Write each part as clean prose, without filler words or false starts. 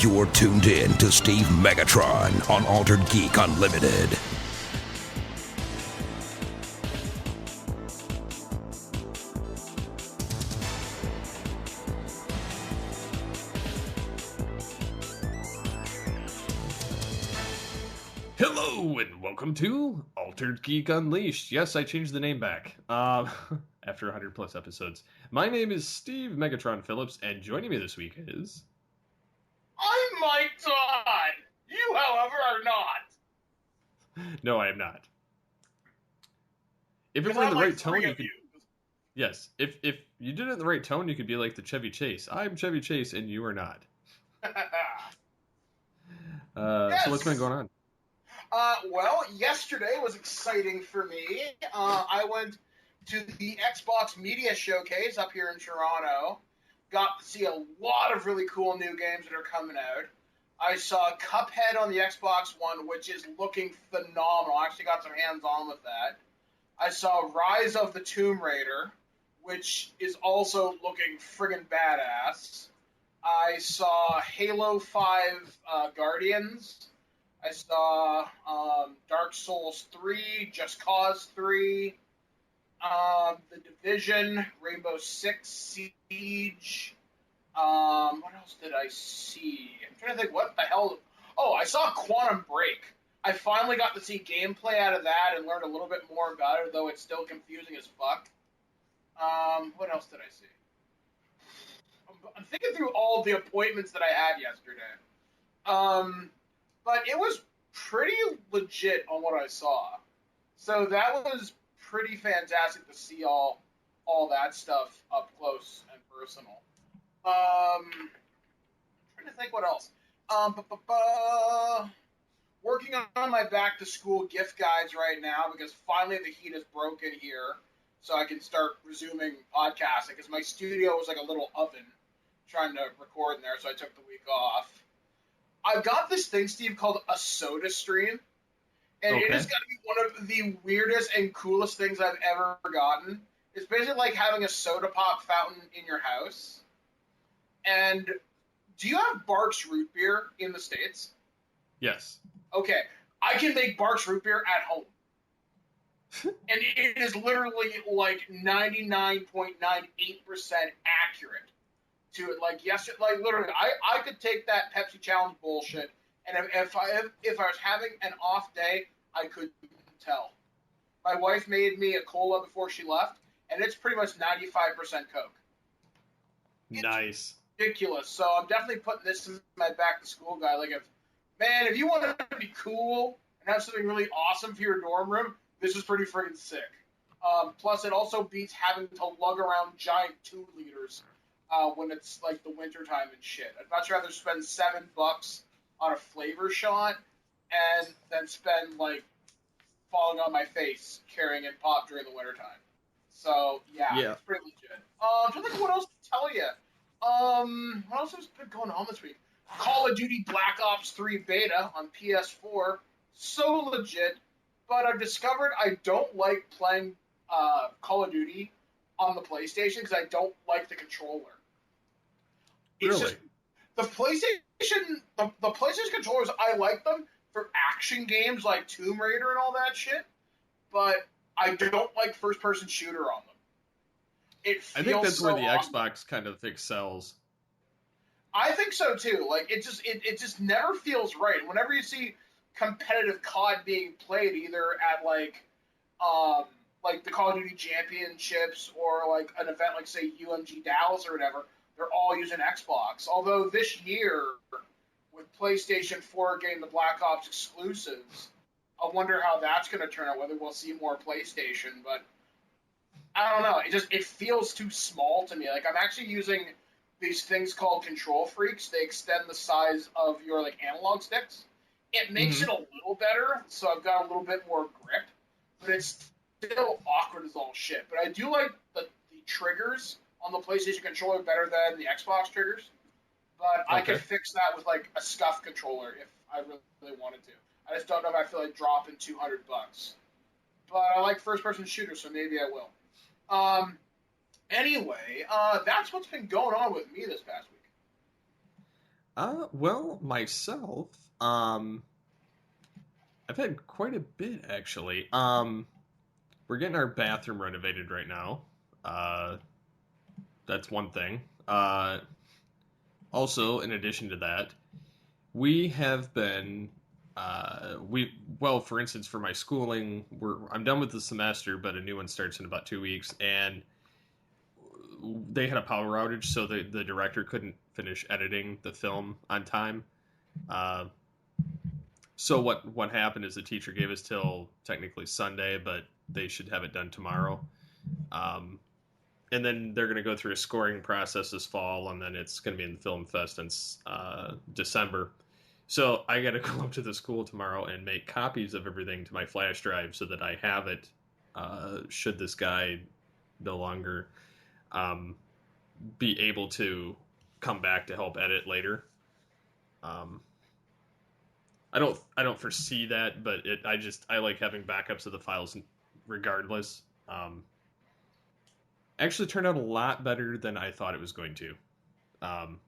You're tuned in to Steve Megatron on Altered Geek Unlimited. Hello and welcome to Altered Geek Unleashed. Yes, I changed the name back after 100 plus episodes. My name is Steve Megatron Phillips, and joining me this week is... I'm Mike Todd! You, however, are not! No, I am not. If it were in the right tone, you could... Yes, if you did it in the right tone, you could be like the Chevy Chase. I'm Chevy Chase, and you are not. Yes. So what's been going on? Well, yesterday was exciting for me. I went to the Xbox Media Showcase up here in Toronto. Got to see a lot of really cool new games that are coming out. I saw Cuphead on the Xbox One, which is looking phenomenal. I actually got some hands-on with that. I saw Rise of the Tomb Raider, which is also looking friggin' badass. I saw Halo 5 Guardians. I saw Dark Souls 3, Just Cause 3, The Division, Rainbow Six Siege. What else did I see? I'm trying to think, what the hell? Oh, I saw Quantum Break. I finally got to see gameplay out of that and learned a little bit more about it, though it's still confusing as fuck. What else did I see? I'm thinking through all the appointments that I had yesterday. But it was pretty legit on what I saw. So that was pretty fantastic to see all that stuff up close and personal. I'm trying to think what else. Working on my back to school gift guides right now because finally the heat is broken here, so I can start resuming podcasting because my studio was like a little oven trying to record in there, so I took the week off. I've got this thing, Steve, called a soda stream, and It has got to be one of the weirdest and coolest things I've ever gotten. It's basically like having a soda pop fountain in your house. And do you have Barks root beer in the States? Yes. Okay, I can make Barks root beer at home. And it is literally like 99.98% accurate to it. Like, yes, like literally, I could take that Pepsi Challenge bullshit, and if I was having an off day, I couldn't tell. My wife made me a cola before she left, and it's pretty much 95% Coke. Nice. It's ridiculous. So I'm definitely putting this in my back to school guide. Like, if you want to be cool and have something really awesome for your dorm room, this is pretty friggin' sick. Plus, it also beats having to lug around giant 2 liters. When it's like the winter time and shit. I'd much rather spend $7 on a flavor shot and then spend like falling on my face carrying it pop during the winter time. So yeah, it's pretty legit. I'm trying to think what else to tell you. What else has been going on this week? Call of Duty Black Ops 3 beta on PS4, so legit. But I've discovered I don't like playing Call of Duty on the PlayStation because I don't like the controller. It's really? Just, the PlayStation controllers, I like them for action games like Tomb Raider and all that shit, but I don't like first-person shooter on them. I think that's where the Xbox kind of excels. I think so too. Like it just never feels right. Whenever you see competitive COD being played, either at like the Call of Duty Championships or like an event like say UMG Dallas or whatever, they're all using Xbox. Although this year, with PlayStation 4 getting the Black Ops exclusives, I wonder how that's going to turn out, whether we'll see more PlayStation. But I don't know. It feels too small to me. Like, I'm actually using these things called Control Freaks. They extend the size of your like analog sticks. It makes it a little better, so I've got a little bit more grip. But it's still awkward as all shit. But I do like the triggers on the PlayStation controller better than the Xbox triggers. But I could fix that with like a SCUF controller if I really wanted to. I just don't know if I feel like dropping $200. But I like first-person shooters, so maybe I will. Anyway, that's what's been going on with me this past week. Well, myself, I've had quite a bit actually. We're getting our bathroom renovated right now. Uh, that's one thing. Also, in addition to that, we have been for instance, for my schooling, I'm done with the semester, but a new one starts in about 2 weeks, and they had a power outage, so the director couldn't finish editing the film on time. Uh, so what happened is the teacher gave us till technically Sunday, but they should have it done tomorrow. Um, and then they're going to go through a scoring process this fall, and then it's going to be in the film fest in December. So I got to go up to the school tomorrow and make copies of everything to my flash drive so that I have it. Should this guy no longer um, be able to come back to help edit later? Um, I don't foresee that, but I like having backups of the files regardless. Actually turned out a lot better than I thought it was going to. Um,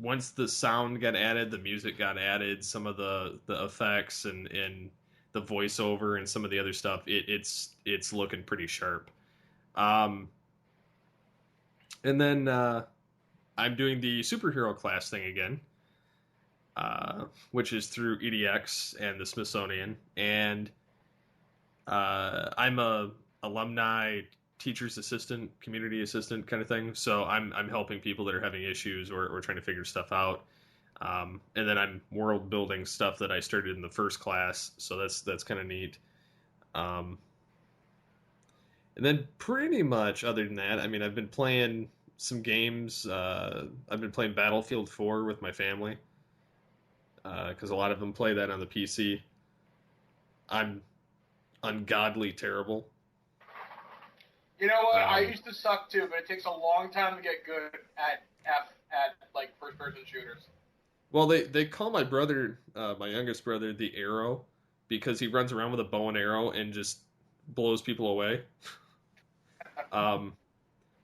once the sound got added, the music got added, some of the effects and the voiceover and some of the other stuff, it's looking pretty sharp. Um, and then I'm doing the superhero class thing again, which is through EDX and the Smithsonian, and I'm a alumni teacher's assistant, community assistant kind of thing. So I'm helping people that are having issues or trying to figure stuff out. And then I'm world building stuff that I started in the first class. So that's kind of neat. And then pretty much other than that, I mean, I've been playing some games. I've been playing Battlefield 4 with my family because a lot of them play that on the PC. I'm ungodly terrible. You know what? I used to suck too, but it takes a long time to get good at like first person shooters. Well, they call my brother, my youngest brother, the Arrow because he runs around with a bow and arrow and just blows people away,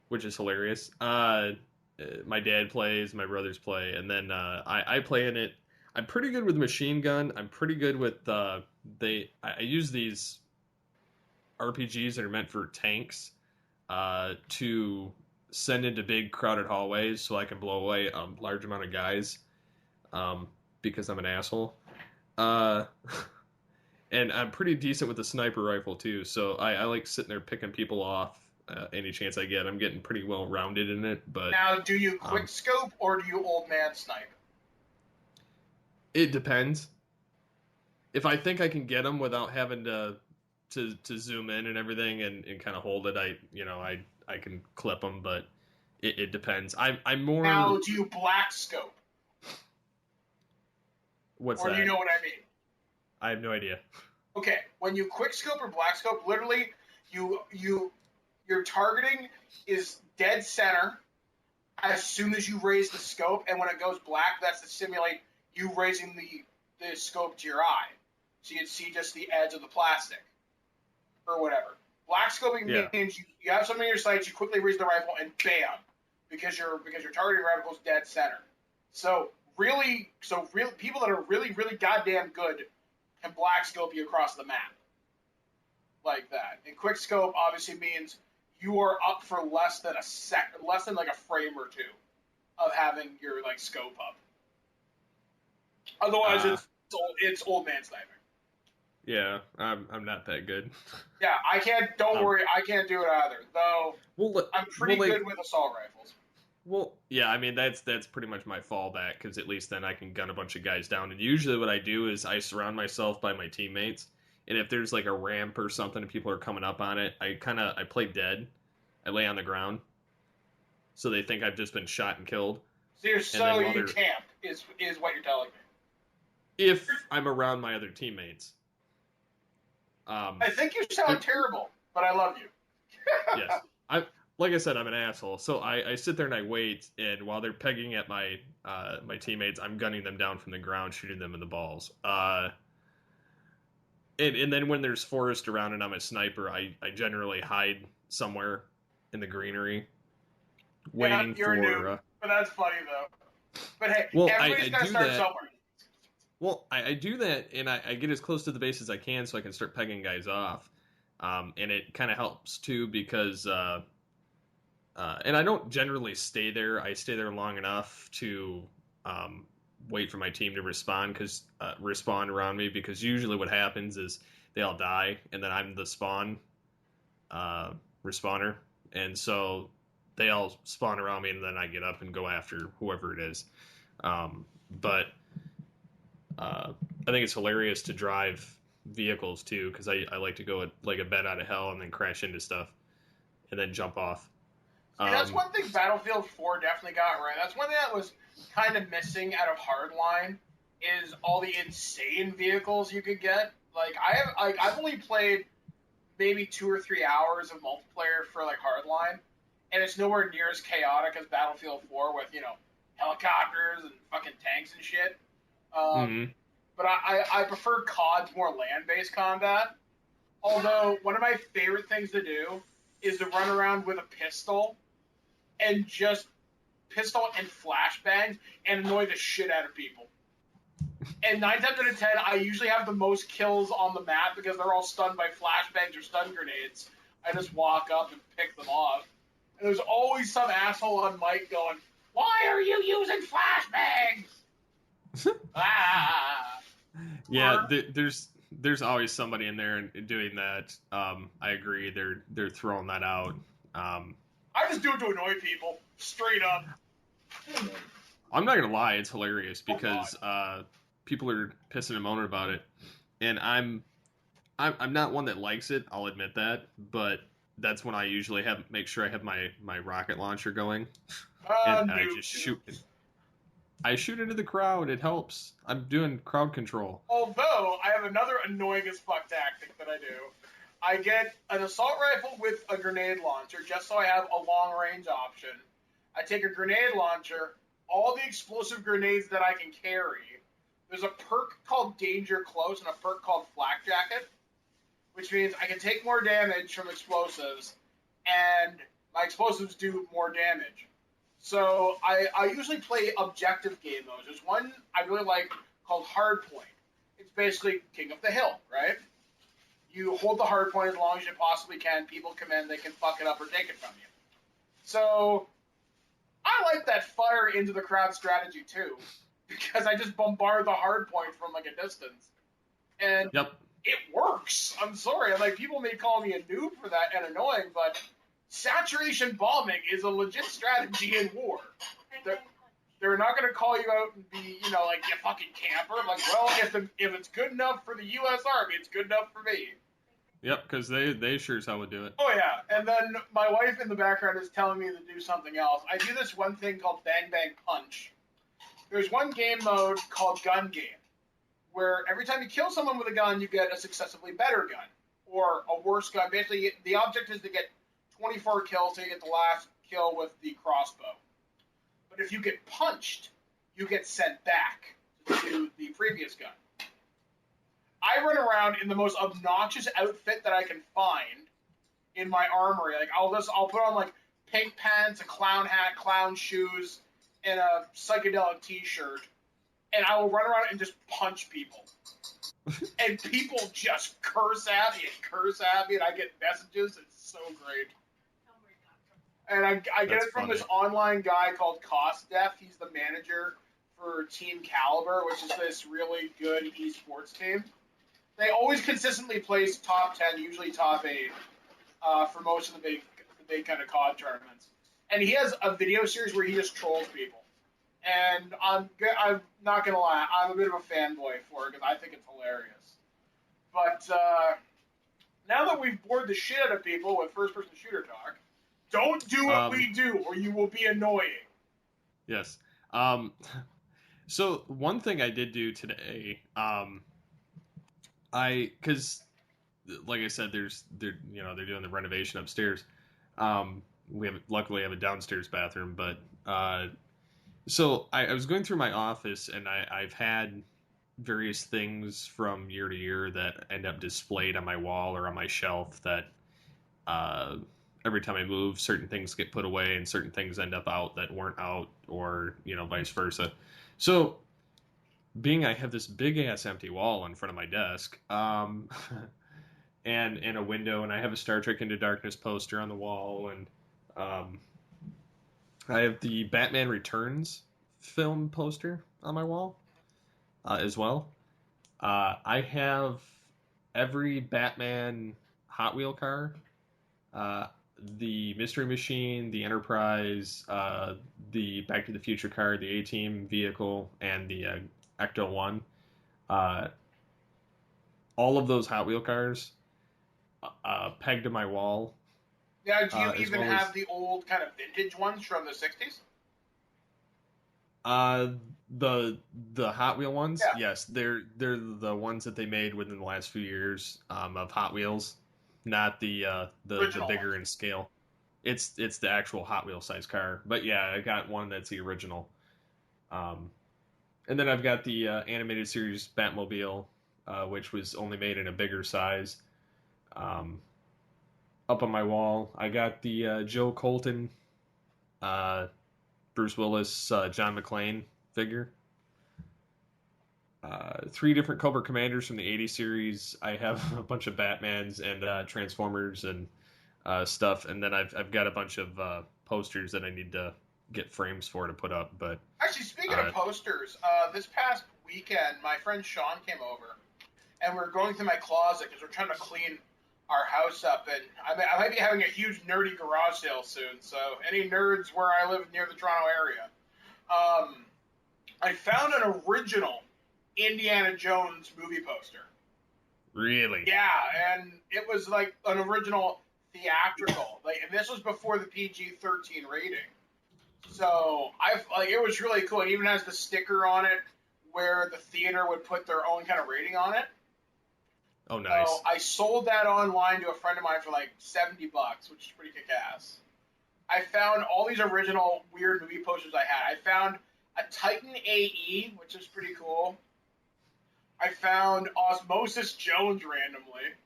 which is hilarious. My dad plays, my brothers play, and then I play in it. I'm pretty good with machine gun. I'm pretty good with I use these RPGs that are meant for tanks to send into big crowded hallways so I can blow away a large amount of guys because I'm an asshole. And I'm pretty decent with the sniper rifle too, so I like sitting there picking people off any chance I get. I'm getting pretty well rounded in it. But now, do you quick scope or do you old man snipe? It depends. If I think I can get them without having to zoom in and everything and kind of hold it, I can clip them, but it depends. I'm more. Now, do you black scope? What's or that? Do you know what I mean? I have no idea. Okay, when you quick scope or black scope, literally, your targeting is dead center as soon as you raise the scope, and when it goes black, that's to simulate you raising the scope to your eye, so you'd see just the edge of the plastic or whatever. Black scoping means you have something in your sights, you quickly raise the rifle, and bam, because your targeting reticle is dead center. So real people that are really goddamn good can black scope you across the map like that. And quick scope obviously means you are up for less than like a frame or two of having your like scope up. Otherwise, it's old man sniping. Yeah, I'm not that good. Yeah, I can't. Don't worry, I can't do it either. Though I'm pretty good with assault rifles. Well, yeah, I mean that's pretty much my fallback because at least then I can gun a bunch of guys down. And usually what I do is I surround myself by my teammates, and if there's like a ramp or something and people are coming up on it, I play dead. I lay on the ground, so they think I've just been shot and killed. So you camp is what you're telling me. If I'm around my other teammates. I think you sound terrible, but I love you. Yes. Like I said, I'm an asshole. So I sit there and I wait, and while they're pegging at my teammates, I'm gunning them down from the ground, shooting them in the balls. And then when there's forest around and I'm a sniper, I generally hide somewhere in the greenery, waiting you're for. New, but that's funny though. But hey, Well, everybody's I got to do start that. somewhere. Well, I do that, and I get as close to the base as I can so I can start pegging guys off. And it kind of helps, too, because... and I don't generally stay there. I stay there long enough to wait for my team to respond around me, because usually what happens is they all die, and then I'm the spawn respawner. And so they all spawn around me, and then I get up and go after whoever it is. But I think it's hilarious to drive vehicles too, because I like to go like a bat out of hell and then crash into stuff and then jump off. That's one thing Battlefield 4 definitely got right. That's one thing that was kind of missing out of Hardline is all the insane vehicles you could get. Like I've only played maybe 2 or 3 hours of multiplayer for like Hardline, and it's nowhere near as chaotic as Battlefield 4 with helicopters and fucking tanks and shit. But I prefer COD's more land-based combat. Although one of my favorite things to do is to run around with a pistol and just pistol and flashbangs and annoy the shit out of people. And 9 times out of 10, I usually have the most kills on the map because they're all stunned by flashbangs or stun grenades. I just walk up and pick them off. And there's always some asshole on mic going, "Why are you using flashbangs?" Yeah, there's always somebody in there doing that. I agree. They're throwing that out. I just do it to annoy people, straight up. I'm not gonna lie, it's hilarious because people are pissing and moaning about it, and I'm not one that likes it. I'll admit that, but that's when I usually make sure I have my rocket launcher going, and I just shoot. I shoot into the crowd. It helps. I'm doing crowd control. Although I have another annoying as fuck tactic that I do. I get an assault rifle with a grenade launcher just so I have a long range option. I take a grenade launcher, all the explosive grenades that I can carry. There's a perk called Danger Close and a perk called Flak Jacket, which means I can take more damage from explosives, and my explosives do more damage. So I usually play objective game modes. There's one I really like called Hardpoint. It's basically King of the Hill, right? You hold the hardpoint as long as you possibly can. People come in, they can fuck it up or take it from you. So I like that fire into the crowd strategy too, because I just bombard the hardpoint from like a distance, and it works. I'm sorry, people may call me a noob for that and annoying, but saturation bombing is a legit strategy in war. They're not going to call you out and be, you fucking camper. I'm like, well, if it's good enough for the U.S. Army, it's good enough for me. Yep, because they sure as hell would do it. Oh, yeah. And then my wife in the background is telling me to do something else. I do this one thing called Bang Bang Punch. There's one game mode called Gun Game, where every time you kill someone with a gun, you get a successively better gun, or a worse gun. Basically, the object is to get 24 kills so you get the last kill with the crossbow. But if you get punched, you get sent back to the previous gun. I run around in the most obnoxious outfit that I can find in my armory. I'll put on pink pants, a clown hat, clown shoes, and a psychedelic t-shirt, and I will run around and just punch people. And people just curse at me, and I get messages. It's so great. And I get it from this online guy called CostDef. He's the manager for Team Caliber, which is this really good esports team. They always consistently place top 10, usually top 8, for most of the big kind of COD tournaments. And he has a video series where he just trolls people. And I'm not going to lie, I'm a bit of a fanboy for it because I think it's hilarious. But now that we've bored the shit out of people with first-person shooter talk, don't do what we do, or you will be annoying. Yes. So one thing I did do today, because like I said, they're doing the renovation upstairs. Luckily have a downstairs bathroom, but so I was going through my office, and I've had various things from year to year that end up displayed on my wall or on my shelf that every time I move, certain things get put away and certain things end up out that weren't out, or vice versa. So, being I have this big ass empty wall in front of my desk, and a window, and I have a Star Trek Into Darkness poster on the wall, and I have the Batman Returns film poster on my wall as well. I have every Batman Hot Wheel car, the Mystery Machine, the Enterprise, the Back to the Future car, the A-Team vehicle, and the Ecto-1. All of those Hot Wheel cars pegged to my wall. Yeah, do you even have the old kind of vintage ones from the 60s? The Hot Wheel ones, Yeah. yes, they're the ones that they made within the last few years of Hot Wheels, not the bigger in scale. It's the actual Hot Wheel size car. But yeah, I got one that's the original. And then I've got the animated series Batmobile, which was only made in a bigger size. Up on my wall, I got the Joe Colton, Bruce Willis, John McClane figure. 3 different Cobra Commanders from the 80s series. I have a bunch of Batmans and Transformers and stuff, and then I've got a bunch of posters that I need to get frames for to put up. But actually, speaking of posters, this past weekend, my friend Sean came over, and we're going through my closet because we're trying to clean our house up, and I might be having a huge nerdy garage sale soon. So any nerds where I live near the Toronto area, I found an original Indiana Jones movie poster. Really? Yeah, and it was like an original theatrical. And this was before the PG-13 rating. So it was really cool. It even has the sticker on it where the theater would put their own kind of rating on it. Oh, nice. So I sold that online to a friend of mine for like $70, which is pretty kick-ass. I found all these original weird movie posters I had. I found a Titan AE, which is pretty cool. I found Osmosis Jones randomly.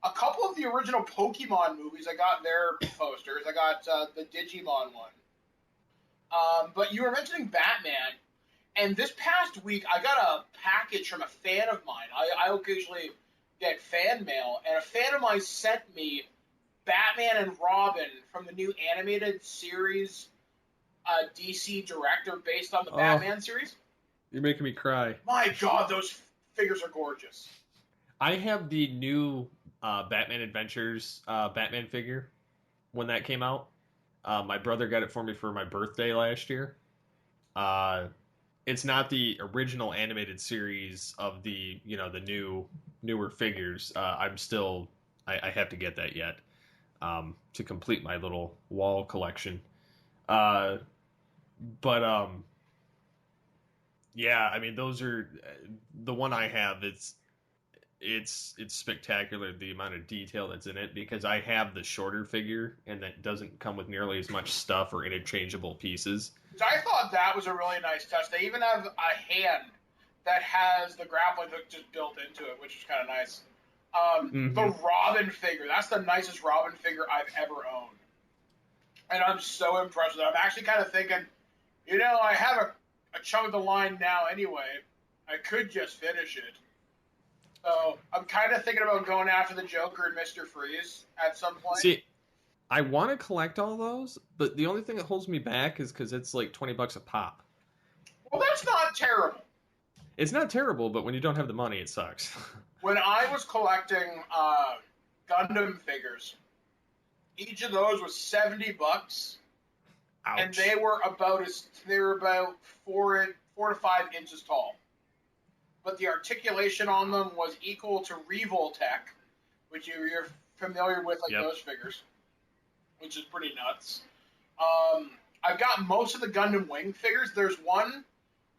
A couple of the original Pokemon movies, I got their posters. I got the Digimon one. But you were mentioning Batman. And this past week, I got a package from a fan of mine. I occasionally get fan mail, and a fan of mine sent me Batman and Robin from the new animated series, DC Director, based on the Batman series. You're making me cry. My God, those figures are gorgeous. I have the new Batman Adventures Batman figure when that came out. My brother got it for me for my birthday last year. It's not the original animated series of the newer figures. I have to get that yet to complete my little wall collection. Yeah, I mean, those are the one I have. It's spectacular, the amount of detail that's in it, because I have the shorter figure and that doesn't come with nearly as much stuff or interchangeable pieces. So I thought that was a really nice touch. They even have a hand that has the grappling hook just built into it, which is kind of nice. The Robin figure, that's the nicest Robin figure I've ever owned. And I'm so impressed with it. I'm actually kind of thinking, I have a chunk of the line now anyway. I could just finish it. So I'm kind of thinking about going after the Joker and Mr. Freeze at some point. See, I want to collect all those, but the only thing that holds me back is because it's like $20 a pop. Well, that's not terrible. It's not terrible, but when you don't have the money, it sucks. When I was collecting Gundam figures, each of those was $70, Ouch. and they were about 4 to 5 inches tall. But the articulation on them was equal to Revoltech, which you're familiar with, those figures, which is pretty nuts. I've got most of the Gundam Wing figures. There's one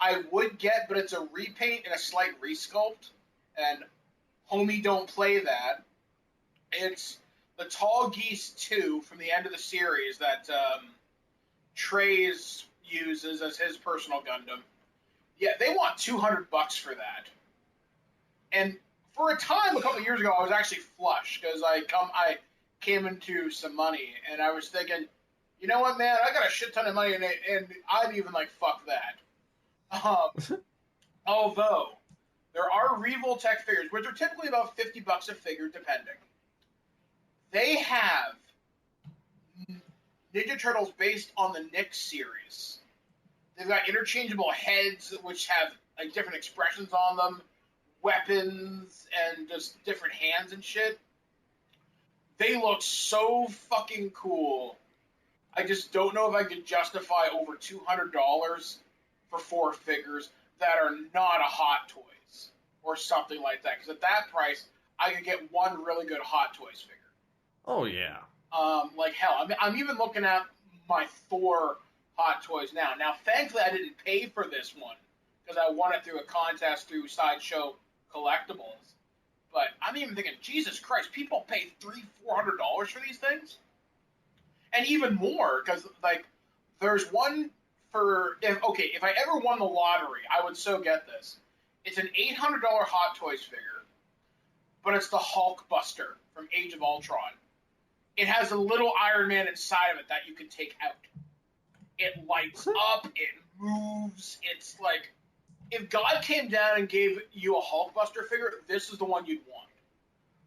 I would get, but it's a repaint and a slight resculpt, and homie, don't play that. It's the Tall Geese 2 from the end of the series that Trey's uses as his personal Gundam. Yeah, they want $200 for that. And for a time, a couple of years ago, I was actually flush because I came into some money, and I was thinking, you know what, man, I got a shit ton of money in it, and I'd even like fuck that. Although there are Revoltech figures, which are typically about $50 a figure, depending. They have Ninja Turtles based on the Nick series. They've got interchangeable heads, which have like different expressions on them, weapons, and just different hands and shit. They look so fucking cool. I just don't know if I could justify over $200 for 4 figures that are not a Hot Toys or something like that. Because at that price, I could get one really good Hot Toys figure. Oh, yeah. Like hell. I'm even looking at my Thor Hot Toys now. Now, thankfully, I didn't pay for this one because I won it through a contest through Sideshow Collectibles. But I'm even thinking, Jesus Christ, people pay $300-400 for these things, and even more because like there's one for if I ever won the lottery, I would so get this. It's an $800 Hot Toys figure, but it's the Hulk Buster from Age of Ultron. It has a little Iron Man inside of it that you can take out. It lights up, it moves. It's like, if God came down and gave you a Hulkbuster figure, this is the one you'd want.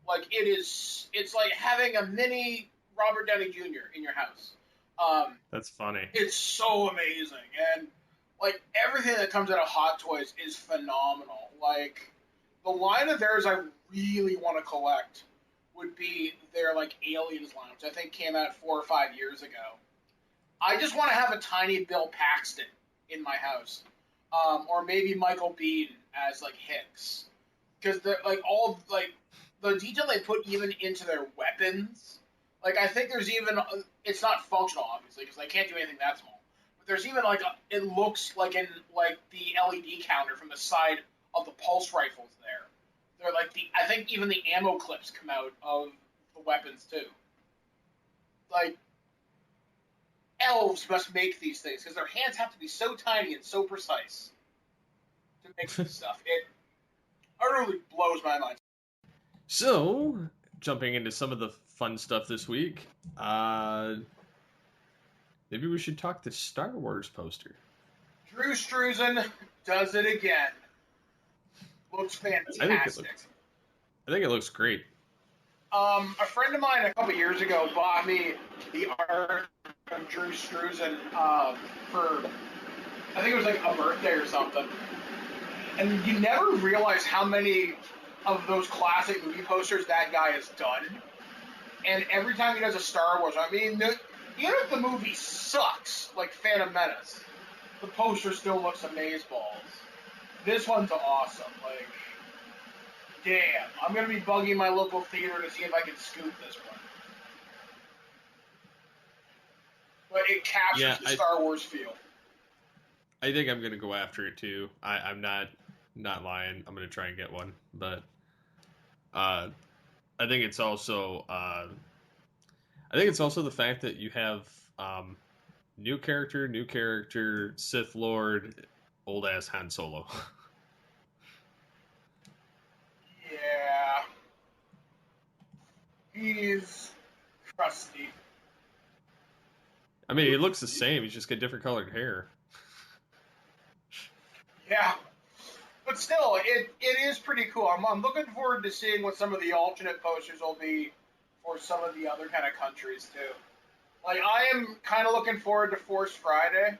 Like, it's like having a mini Robert Downey Jr. in your house. That's funny. It's so amazing. And, like, everything that comes out of Hot Toys is phenomenal. Like, the line of theirs I really want to collect would be their, like, Aliens line, which I think came out 4 or 5 years ago. I just want to have a tiny Bill Paxton in my house. Or maybe Michael Biehn as like Hicks, because they're like all like the detail they put even into their weapons. Like I think there's even it's not functional obviously because they can't do anything that small. But there's even like it looks like in like the LED counter from the side of the pulse rifles there. They're like I think even the ammo clips come out of the weapons too. Like. Elves must make these things because their hands have to be so tiny and so precise to make this stuff. It utterly blows my mind. So, jumping into some of the fun stuff this week, maybe we should talk the Star Wars poster. Drew Struzan does it again. Looks fantastic. I think it looks great. A friend of mine a couple years ago bought me the art of Drew Struzan for, I think it was like a birthday or something. And you never realize how many of those classic movie posters that guy has done. And every time he does a Star Wars, I mean, even if the movie sucks, like Phantom Menace, the poster still looks amazeballs. This one's awesome. Like, damn, I'm going to be bugging my local theater to see if I can scoop this one. But it captures the Star Wars feel. I think I'm going to go after it too. I'm not lying. I'm going to try and get one. But I think it's also the fact that you have new character, Sith Lord, old ass Han Solo. Yeah. He's crusty. I mean, he looks the same. He's just got different colored hair. Yeah. But still, it is pretty cool. I'm looking forward to seeing what some of the alternate posters will be for some of the other kind of countries, too. Like, I am kind of looking forward to Force Friday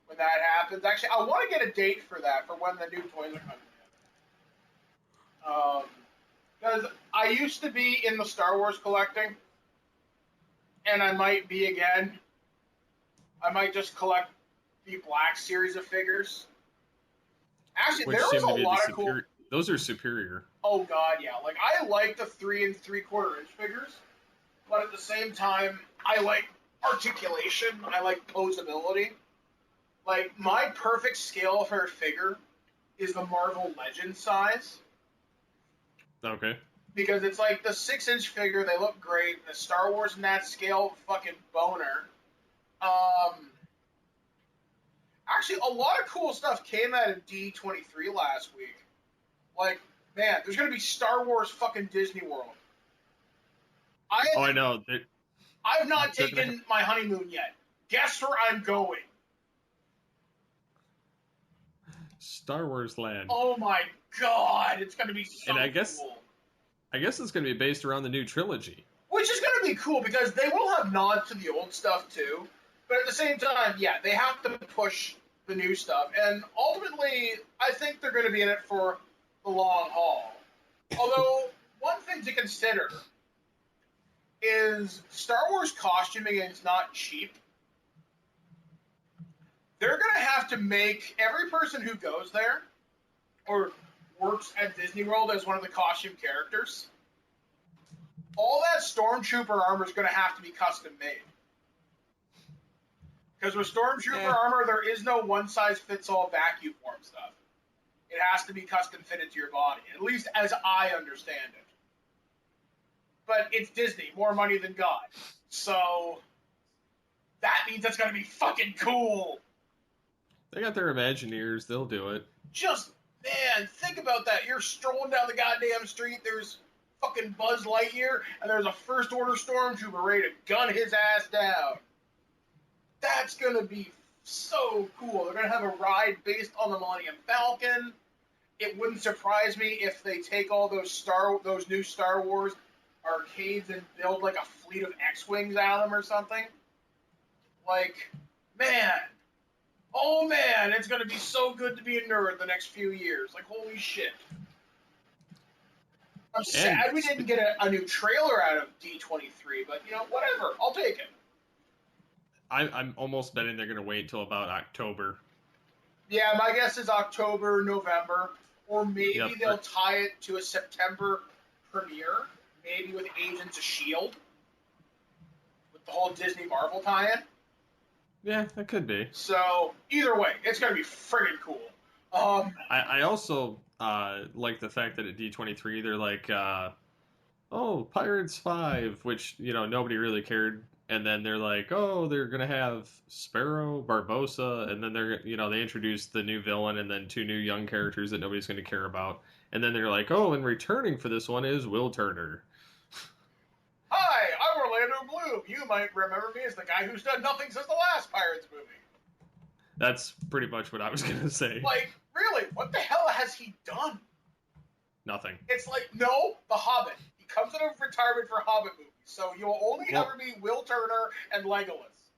when that happens. Actually, I want to get a date for that, for when the new toys are coming in. Because I used to be in the Star Wars collecting, and I might be again. I might just collect the Black series of figures. Actually, Which there was a lot of cool. Those are superior. Oh god, yeah. Like I like the 3 3/4 inch figures, but at the same time, I like articulation. I like posability. Like my perfect scale for a figure is the Marvel Legends size. Okay. Because it's like the 6-inch figure, they look great. The Star Wars in that scale, fucking boner. Actually, a lot of cool stuff came out of D23 last week. Like, man, there's going to be Star Wars fucking Disney World. I know. I've not taken my honeymoon yet. Guess where I'm going? Star Wars Land. Oh my god, it's gonna be so and I guess cool. It's gonna be based around the new trilogy. Which is gonna be cool because they will have nods to the old stuff too. But at the same time, yeah, they have to push the new stuff. And ultimately, I think they're gonna be in it for the long haul. Although, one thing to consider is Star Wars costuming is not cheap. They're going to have to make every person who goes there or works at Disney World as one of the costume characters, all that Stormtrooper armor is going to have to be custom made. Because with Stormtrooper armor, there is no one-size-fits-all vacuum form stuff. It has to be custom fitted to your body, at least as I understand it. But it's Disney, more money than God. So that means it's going to be fucking cool. They got their Imagineers. They'll do it. Just, man, think about that. You're strolling down the goddamn street. There's fucking Buzz Lightyear, and there's a First Order Stormtrooper ready to gun his ass down. That's going to be so cool. They're going to have a ride based on the Millennium Falcon. It wouldn't surprise me if they take all those new Star Wars arcades and build like a fleet of X-Wings out of them or something. Like, man. Oh, man, it's going to be so good to be a nerd the next few years. Like, holy shit. I'm sad we didn't get a new trailer out of D23, but, whatever. I'll take it. I'm almost betting they're going to wait until about October. Yeah, my guess is October, November, or maybe they'll tie it to a September premiere, maybe with Agents of S.H.I.E.L.D., with the whole Disney Marvel tie-in. Yeah, that could be. So, either way, it's going to be friggin' cool. I also like the fact that at D23, they're like, Pirates 5, which, nobody really cared. And then they're like, they're going to have Sparrow, Barbossa, and then they introduced the new villain and then 2 new young characters that nobody's going to care about. And then they're like, and returning for this one is Will Turner. Hi, I'm Orlando Bloom. You might remember me as the guy who's done nothing since the last Pirates movie. That's pretty much what I was going to say. Like, really, what the hell has he done? Nothing. It's like, no, The Hobbit. He comes out of retirement for Hobbit movies, so you'll only ever be Will Turner and Legolas.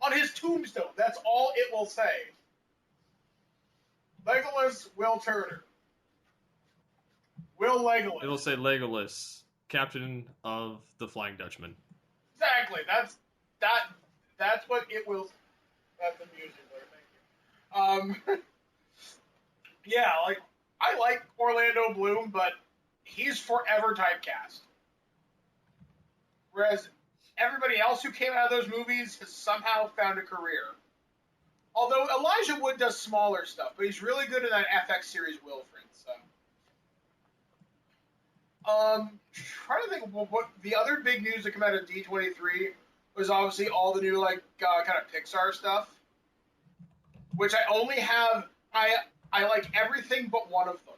On his tombstone, that's all it will say. Legolas, Will Turner. Will Legolas. It'll say Legolas, Captain of the Flying Dutchman. Exactly. That's what it will. That's the music there. Thank you. Yeah, like I like Orlando Bloom, but he's forever typecast. Whereas everybody else who came out of those movies has somehow found a career. Although Elijah Wood does smaller stuff, but he's really good in that FX series Wilfred. So, trying to think what the other big news that came out of D23 was obviously all the new kind of Pixar stuff, which I only have. I like everything but one of them.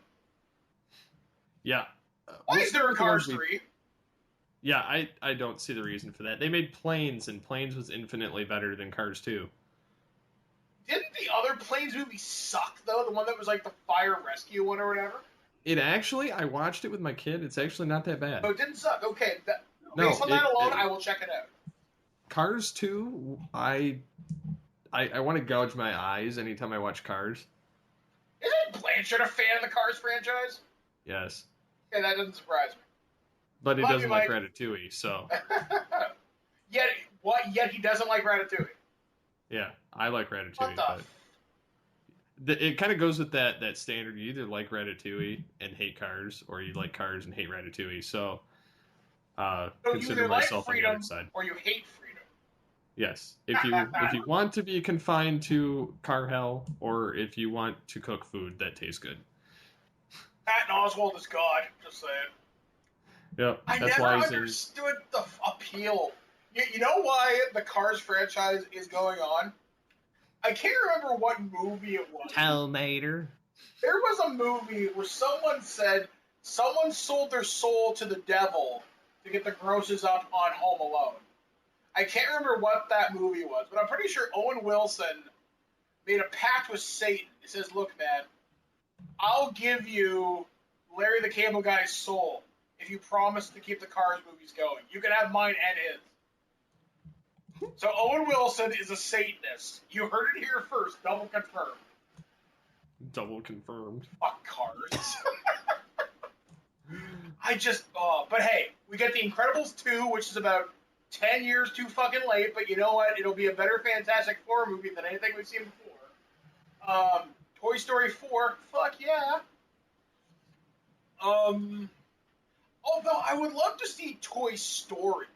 Yeah. Why is there a Cars 3? Yeah, I don't see the reason for that. They made Planes, and Planes was infinitely better than Cars 2. Didn't the other Planes movie suck, though? The one that was like the fire rescue one or whatever? It actually, I watched it with my kid. It's actually not that bad. Oh, it didn't suck. Okay. Based on that alone, I will check it out. Cars 2, I want to gouge my eyes anytime I watch Cars. Isn't Blanchard a fan of the Cars franchise? Yes. Yeah, that doesn't surprise me. But he doesn't like Ratatouille, so. Yet he doesn't like Ratatouille. Yeah, I like Ratatouille, but it kind of goes with that standard. You either like Ratatouille and hate Cars, or you like Cars and hate Ratatouille. So, consider myself on the other side. Or you hate freedom. Yes, if you want to be confined to car hell, or if you want to cook food that tastes good. Patton Oswalt is God. Just saying. Yep, I never understood the appeal. You know why the Cars franchise is going on? I can't remember what movie it was. Telmater. There was a movie where someone said someone sold their soul to the devil to get the grosses up on Home Alone. I can't remember what that movie was, but I'm pretty sure Owen Wilson made a pact with Satan. He says, look, man, I'll give you Larry the Cable Guy's soul if you promise to keep the Cars movies going. You can have mine and his. So Owen Wilson is a Satanist. You heard it here first. Double confirmed. Double confirmed. Fuck Cars. But hey, we get The Incredibles 2, which is about 10 years too fucking late, but you know what? It'll be a better Fantastic Four movie than anything we've seen before. Toy Story 4, fuck yeah. Although I would love to see Toy Stories.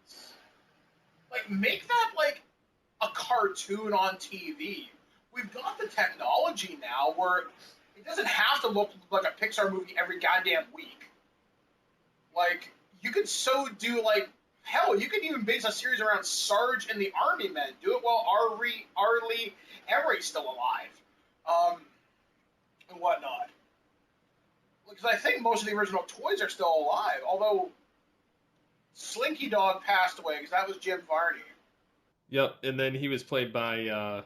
Like, make that, like, a cartoon on TV. We've got the technology now where it doesn't have to look like a Pixar movie every goddamn week. Like, you could do, like, hell, you could even base a series around Sarge and the Army Men. Do it while Arlie Emery's still alive. And whatnot. Because I think most of the original toys are still alive, although Slinky Dog passed away, because that was Jim Varney. Yep, and then he was played by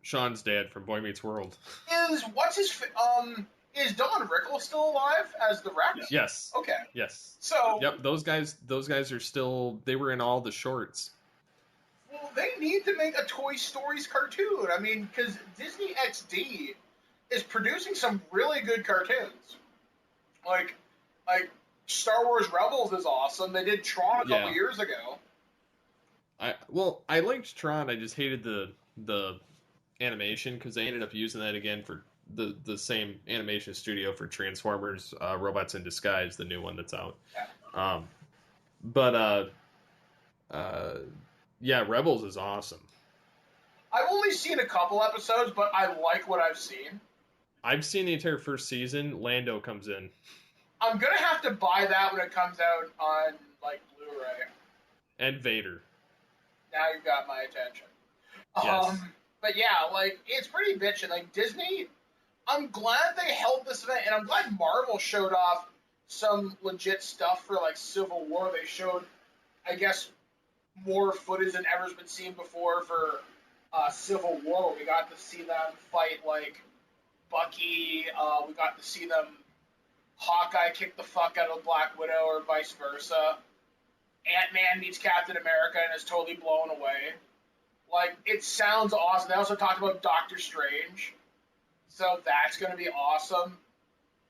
Sean's dad from Boy Meets World. Is Don Rickles still alive as the Rex? Yes. Okay. Yes. So. Yep, those guys are still. They were in all the shorts. Well, they need to make a Toy Stories cartoon. I mean, because Disney XD is producing some really good cartoons. Like Star Wars Rebels is awesome. They did Tron a couple years ago. I liked Tron. I just hated the animation because they ended up using that again for the same animation studio for Transformers Robots in Disguise, the new one that's out. Yeah. Rebels is awesome. I've only seen a couple episodes, but I like what I've seen. I've seen the entire first season. Lando comes in. I'm gonna have to buy that when it comes out on, like, Blu-ray. And Vader. Now you've got my attention. Yes. But yeah, like, it's pretty bitchin'. Like, Disney, I'm glad they held this event, and I'm glad Marvel showed off some legit stuff for, like, Civil War. They showed, I guess, more footage than ever's been seen before for Civil War. We got to see them fight, like, Bucky. We got to see them Hawkeye kick the fuck out of Black Widow or vice versa. Ant-Man meets Captain America and is totally blown away. Like, it sounds awesome. They also talked about Doctor Strange. So that's going to be awesome.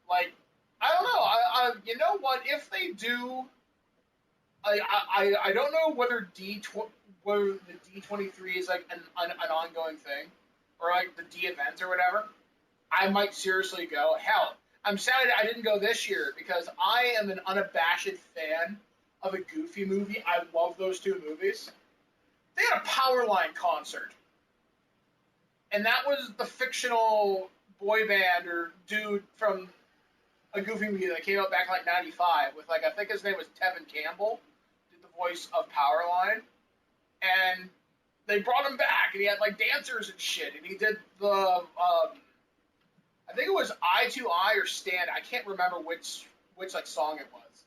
Like, I don't know. You know what? If they do... I don't know whether the D23 is, like, an ongoing thing. Or, like, the D event or whatever. I might seriously go. Hell, I'm sad I didn't go this year because I am an unabashed fan of a Goofy movie. I love those two movies. They had a Powerline concert. And that was the fictional boy band or dude from a Goofy movie that came out back in, like, 95 with, like, I think his name was Tevin Campbell, did the voice of Powerline. And they brought him back, and he had, like, dancers and shit. And he did the... I think it was Eye to Eye or Stand. I can't remember which like song it was.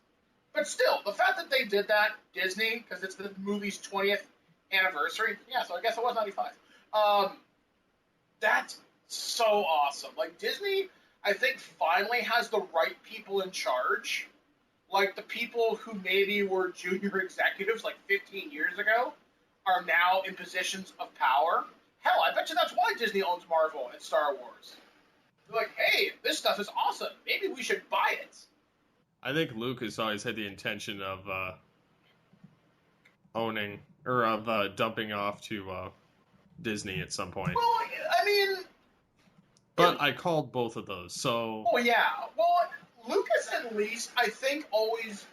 But still, the fact that they did that, Disney, because it's the movie's 20th anniversary. Yeah, so I guess it was 95. That's so awesome. Like, Disney, I think, finally has the right people in charge. Like, the people who maybe were junior executives like 15 years ago are now in positions of power. Hell, I bet you that's why Disney owns Marvel and Star Wars. They're like, hey, this stuff is awesome. Maybe we should buy it. I think Lucas always had the intention of owning or of dumping off to Disney at some point. Well, I mean... But I called both of those, so... Oh, yeah. Well, Lucas, at least, I think, always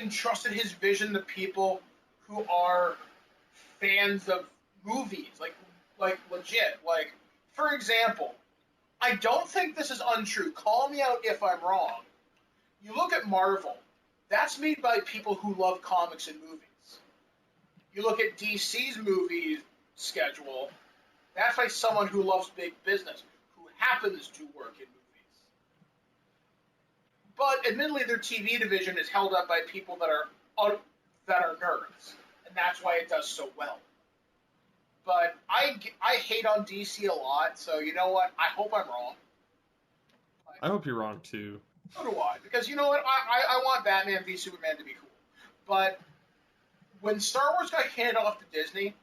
entrusted his vision to people who are fans of movies. Like legit. Like, for example... I don't think this is untrue. Call me out if I'm wrong. You look at Marvel. That's made by people who love comics and movies. You look at DC's movie schedule. That's by someone who loves big business, who happens to work in movies. But admittedly, their TV division is held up by people that are nerds, and that's why it does so well. But I hate on DC a lot, so you know what? I hope I'm wrong. I hope you're wrong too. So do I, because you know what? I want Batman v Superman to be cool. But when Star Wars got handed off to Disney,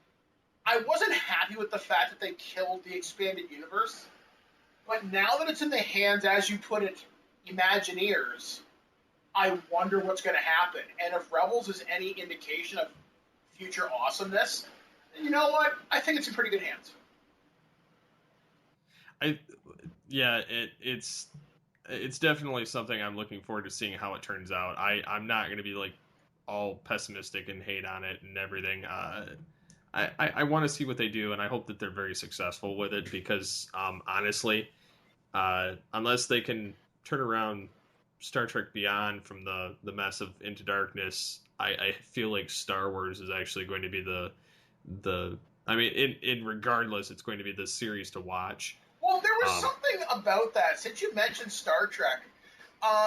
I wasn't happy with the fact that they killed the expanded universe. But now that it's in the hands, as you put it, Imagineers, I wonder what's going to happen. And if Rebels is any indication of future awesomeness, then you know what? I think it's in pretty good hands. It's definitely something I'm looking forward to seeing how it turns out. I'm not going to be like all pessimistic and hate on it and everything. I want to see what they do, and I hope that they're very successful with it because honestly, unless they can turn around Star Trek Beyond from the mess of Into Darkness, I feel like Star Wars is actually going to be the I mean, in regardless, it's going to be the series to watch. Well, there was something about that. Since you mentioned Star Trek,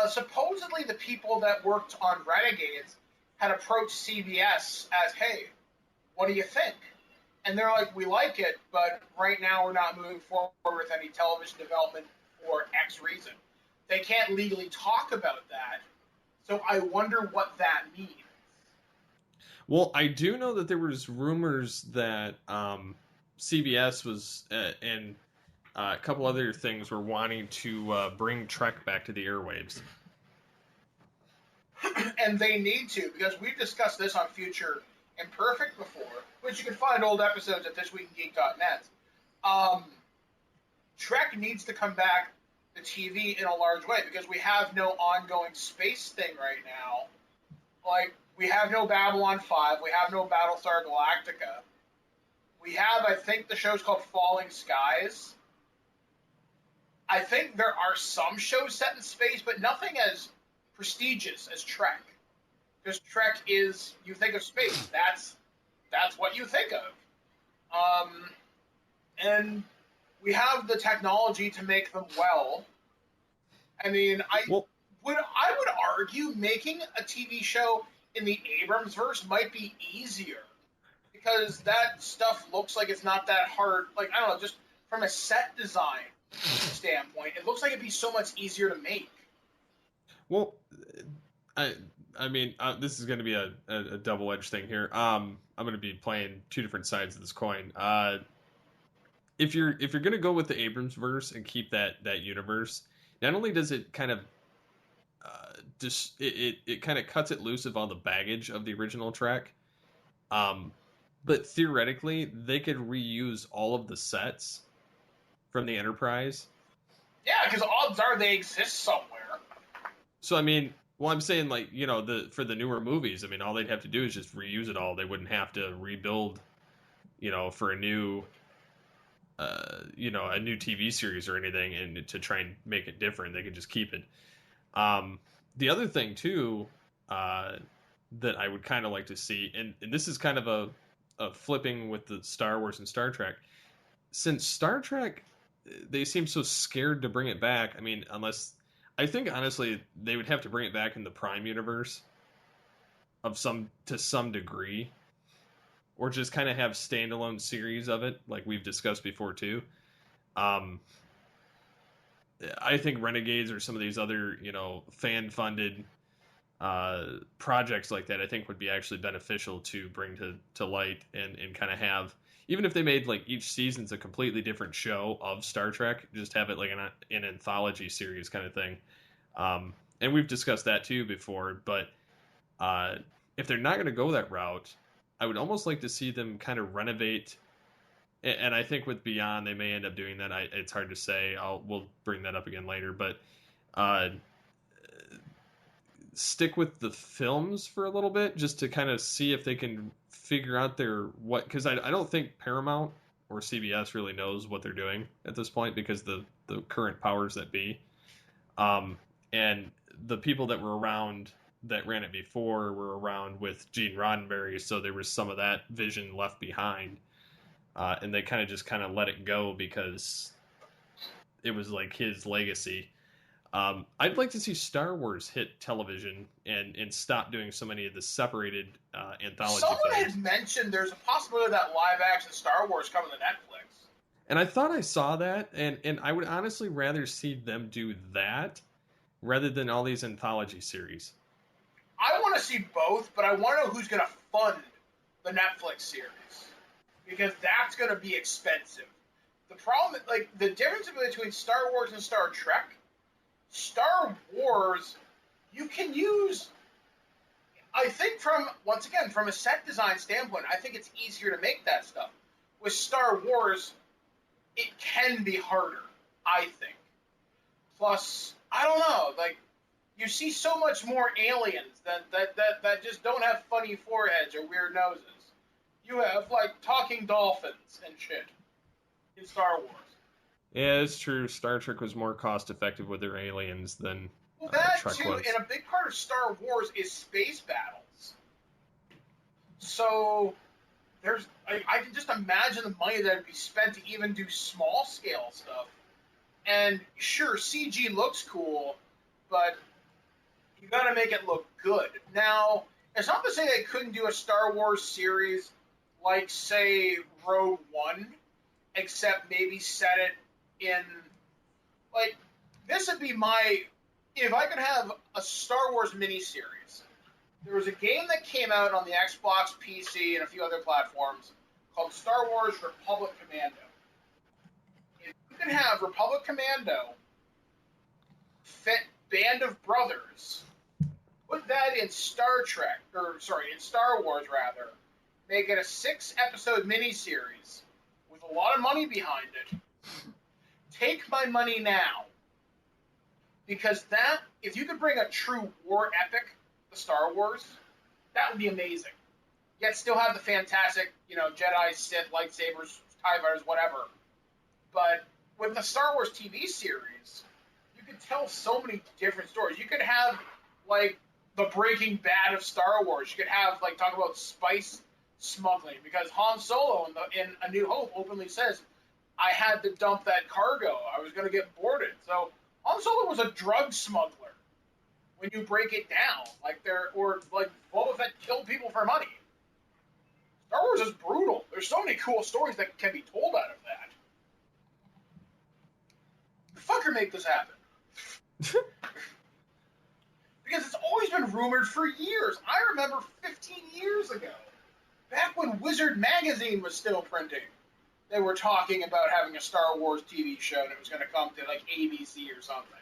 supposedly the people that worked on Renegades had approached CBS as, hey, what do you think? And they're like, we like it, but right now we're not moving forward with any television development for X reason. They can't legally talk about that, so I wonder what that means. Well, I do know that there was rumors that CBS was and a couple other things were wanting to bring Trek back to the airwaves. And they need to, because we've discussed this on Future Imperfect before, which you can find old episodes at thisweekingeek.net. Trek needs to come back to TV in a large way, because we have no ongoing space thing right now. Like, we have no Babylon 5, we have no Battlestar Galactica. We have, I think the show's called Falling Skies. I think there are some shows set in space, but nothing as prestigious as Trek. Because Trek is, you think of space, that's what you think of. And we have the technology to make them well. I mean, I would argue making a TV show in the Abrams verse might be easier, because that stuff looks like it's not that hard. Like, I don't know, just from a set design standpoint, it looks like it'd be so much easier to make. Well, I mean, this is going to be a double-edged thing here. I'm going to be playing two different sides of this coin. If you're going to go with the Abrams verse and keep that universe, not only does it kind of it kind of cuts it loose of all the baggage of the original Trek, but theoretically they could reuse all of the sets from the Enterprise. Yeah, because odds are they exist somewhere. So I mean, well, I'm saying, like, you know, for the newer movies, I mean, all they'd have to do is just reuse it all. They wouldn't have to rebuild, you know, for a new TV series or anything, and to try and make it different. They could just keep it. The other thing too, that I would kind of like to see, and this is kind of a flipping with the Star Wars and Star Trek, since Star Trek, they seem so scared to bring it back. I mean, I think honestly they would have to bring it back in the Prime universe to some degree, or just kind of have standalone series of it, like we've discussed before too. I think Renegades or some of these other, you know, fan-funded projects like that, I think would be actually beneficial to bring to light and kind of have, even if they made like each season's a completely different show of Star Trek, just have it like an anthology series kind of thing. And we've discussed that too before, but if they're not going to go that route, I would almost like to see them kind of renovate. And I think with Beyond, they may end up doing that. It's hard to say. We'll bring that up again later. But stick with the films for a little bit, just to kind of see if they can figure out because I don't think Paramount or CBS really knows what they're doing at this point, because the current powers that be. And the people that were around that ran it before were around with Gene Roddenberry, so there was some of that vision left behind. And they kind of let it go because it was like his legacy. I'd like to see Star Wars hit television and stop doing so many of the separated anthology Someone films. had mentioned there's a possibility that live-action Star Wars coming to Netflix. And I thought I saw that, and I would honestly rather see them do that rather than all these anthology series. I want to see both, but I want to know who's going to fund the Netflix series. Because that's going to be expensive. The problem, like, the difference between Star Wars and Star Trek, Star Wars, you can use, I think once again, from a set design standpoint, I think it's easier to make that stuff. With Star Wars, it can be harder, I think. Plus, I don't know, like, you see so much more aliens that just don't have funny foreheads or weird noses. You have, like, talking dolphins and shit in Star Wars. Yeah, it's true. Star Trek was more cost-effective with their aliens than That, Trek too, was. and a big part of Star Wars is space battles. So, I can just imagine the money that would be spent to even do small-scale stuff. And, sure, CG looks cool, but you gotta make it look good. Now, it's not to say they couldn't do a Star Wars series like, say, Rogue One, except maybe set it in, like, this would be if I could have a Star Wars miniseries. There was a game that came out on the Xbox, PC, and a few other platforms called Star Wars Republic Commando. If you can have Republic Commando fit Band of Brothers, put that in Star Wars, rather, make it a 6-episode miniseries with a lot of money behind it. Take my money now. Because if you could bring a true war epic to Star Wars, that would be amazing. Yet still have the fantastic, Jedi, Sith, lightsabers, TIE fighters, whatever. But with the Star Wars TV series, you could tell so many different stories. You could have, like, the Breaking Bad of Star Wars. You could have, like, talk about spice smuggling, because Han Solo in A New Hope openly says, I had to dump that cargo. I was going to get boarded. So Han Solo was a drug smuggler when you break it down. Like Boba Fett killed people for money. Star Wars is brutal. There's so many cool stories that can be told out of that. The fucker make this happen. Because it's always been rumored for years. I remember 15 years ago, back when Wizard Magazine was still printing, they were talking about having a Star Wars TV show, and it was going to come to, like, ABC or something.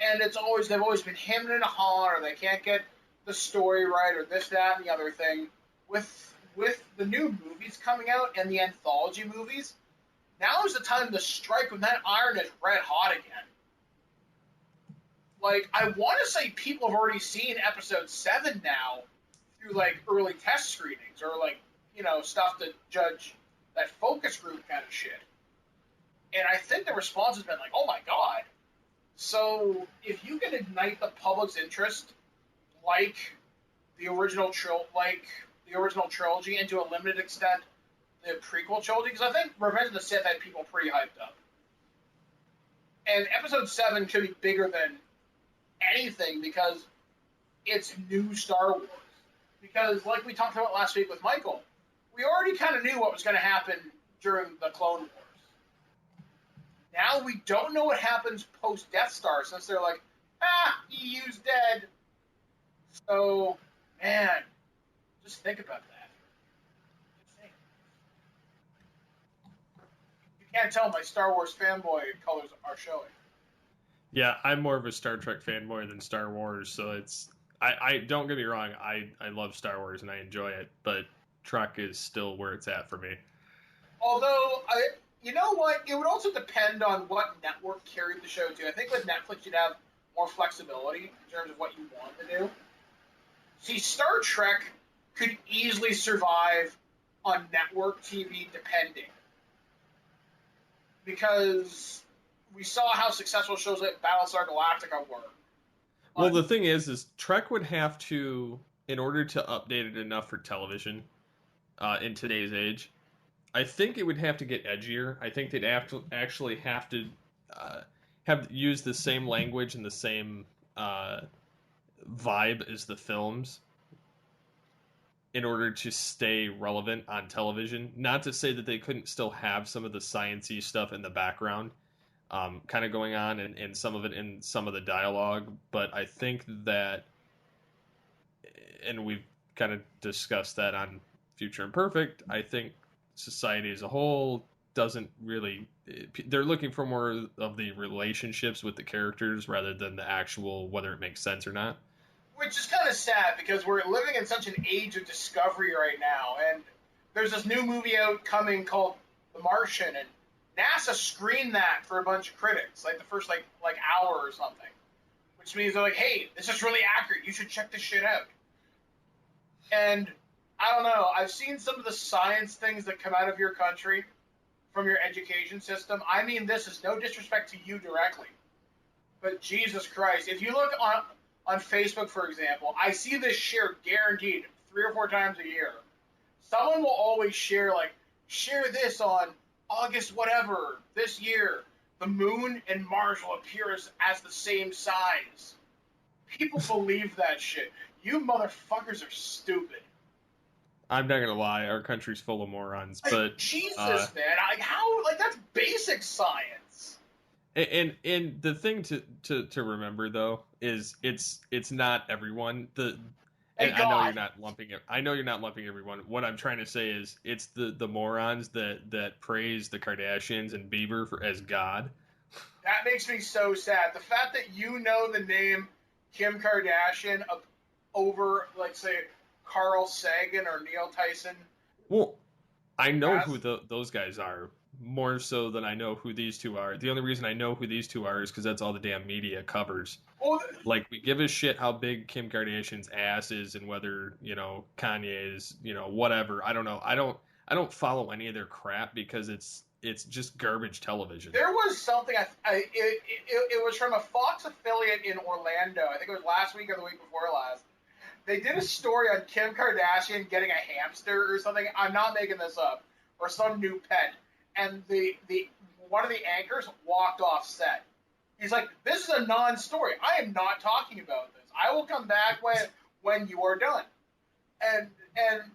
And they've always been hemming and hawing, or they can't get the story right, or this, that, and the other thing. With the new movies coming out and the anthology movies, now is the time to strike when that iron is red hot again. Like, I want to say people have already seen episode 7 now through, like, early test screenings or, like, stuff to judge that focus group kind of shit. And I think the response has been like, oh my god. So, if you can ignite the public's interest, like the original trilogy, and to a limited extent, the prequel trilogy, because I think Revenge of the Sith had people pretty hyped up. And episode 7 should be bigger than anything because it's new Star Wars. Because, like we talked about last week with Michael, we already kind of knew what was going to happen during the Clone Wars. Now we don't know what happens post-Death Star, since they're like, EU's dead. So, man, just think about that. Just think. You can't tell my Star Wars fanboy colors are showing. Yeah, I'm more of a Star Trek fanboy than Star Wars, so it's... I don't get me wrong, I love Star Wars and I enjoy it, but Trek is still where it's at for me. Although, you know what? It would also depend on what network carried the show to. I think with Netflix, you'd have more flexibility in terms of what you want to do. See, Star Trek could easily survive on network TV, depending. Because we saw how successful shows like Battlestar Galactica were. Well, the thing is Trek would have to, in order to update it enough for television in today's age, I think it would have to get edgier. I think they'd actually have to have used the same language and the same vibe as the films in order to stay relevant on television. Not to say that they couldn't still have some of the sciencey stuff in the background, kind of going on, and some of it in some of the dialogue. But I think that, and we've kind of discussed that on Future Imperfect, I think society as a whole doesn't really, they're looking for more of the relationships with the characters rather than the actual whether it makes sense or not. Which is kind of sad because we're living in such an age of discovery right now, and there's this new movie out coming called The Martian, and NASA screened that for a bunch of critics, like the first like hour or something, which means they're like, "Hey, this is really accurate. You should check this shit out." And I don't know. I've seen some of the science things that come out of your country from your education system. I mean, this is no disrespect to you directly, but Jesus Christ, if you look on Facebook, for example, I see this shared guaranteed 3 or 4 times a year. Someone will always share this on August whatever this year. The moon and Mars will appear as the same size. People believe that shit. You motherfuckers are stupid. I'm not gonna lie, our country's full of morons, but Jesus, man, that's basic science. And the thing to remember though is it's not everyone. I know you're not lumping it. I know you're not lumping everyone. What I'm trying to say is it's the morons that praise the Kardashians and Bieber as God. That makes me so sad. The fact that you know the name Kim Kardashian over, like, say, Carl Sagan or Neil Tyson. Well, I know who those guys are more so than I know who these two are. The only reason I know who these two are is because that's all the damn media covers. Well, like, we give a shit how big Kim Kardashian's ass is and whether, Kanye is, whatever. I don't know. I don't follow any of their crap because it's just garbage television. There was something, it was from a Fox affiliate in Orlando. I think it was last week or the week before last. They did a story on Kim Kardashian getting a hamster or something. I'm not making this up. Or some new pet. And the one of the anchors walked off set. He's like, "This is a non-story. I am not talking about this. I will come back when you are done." And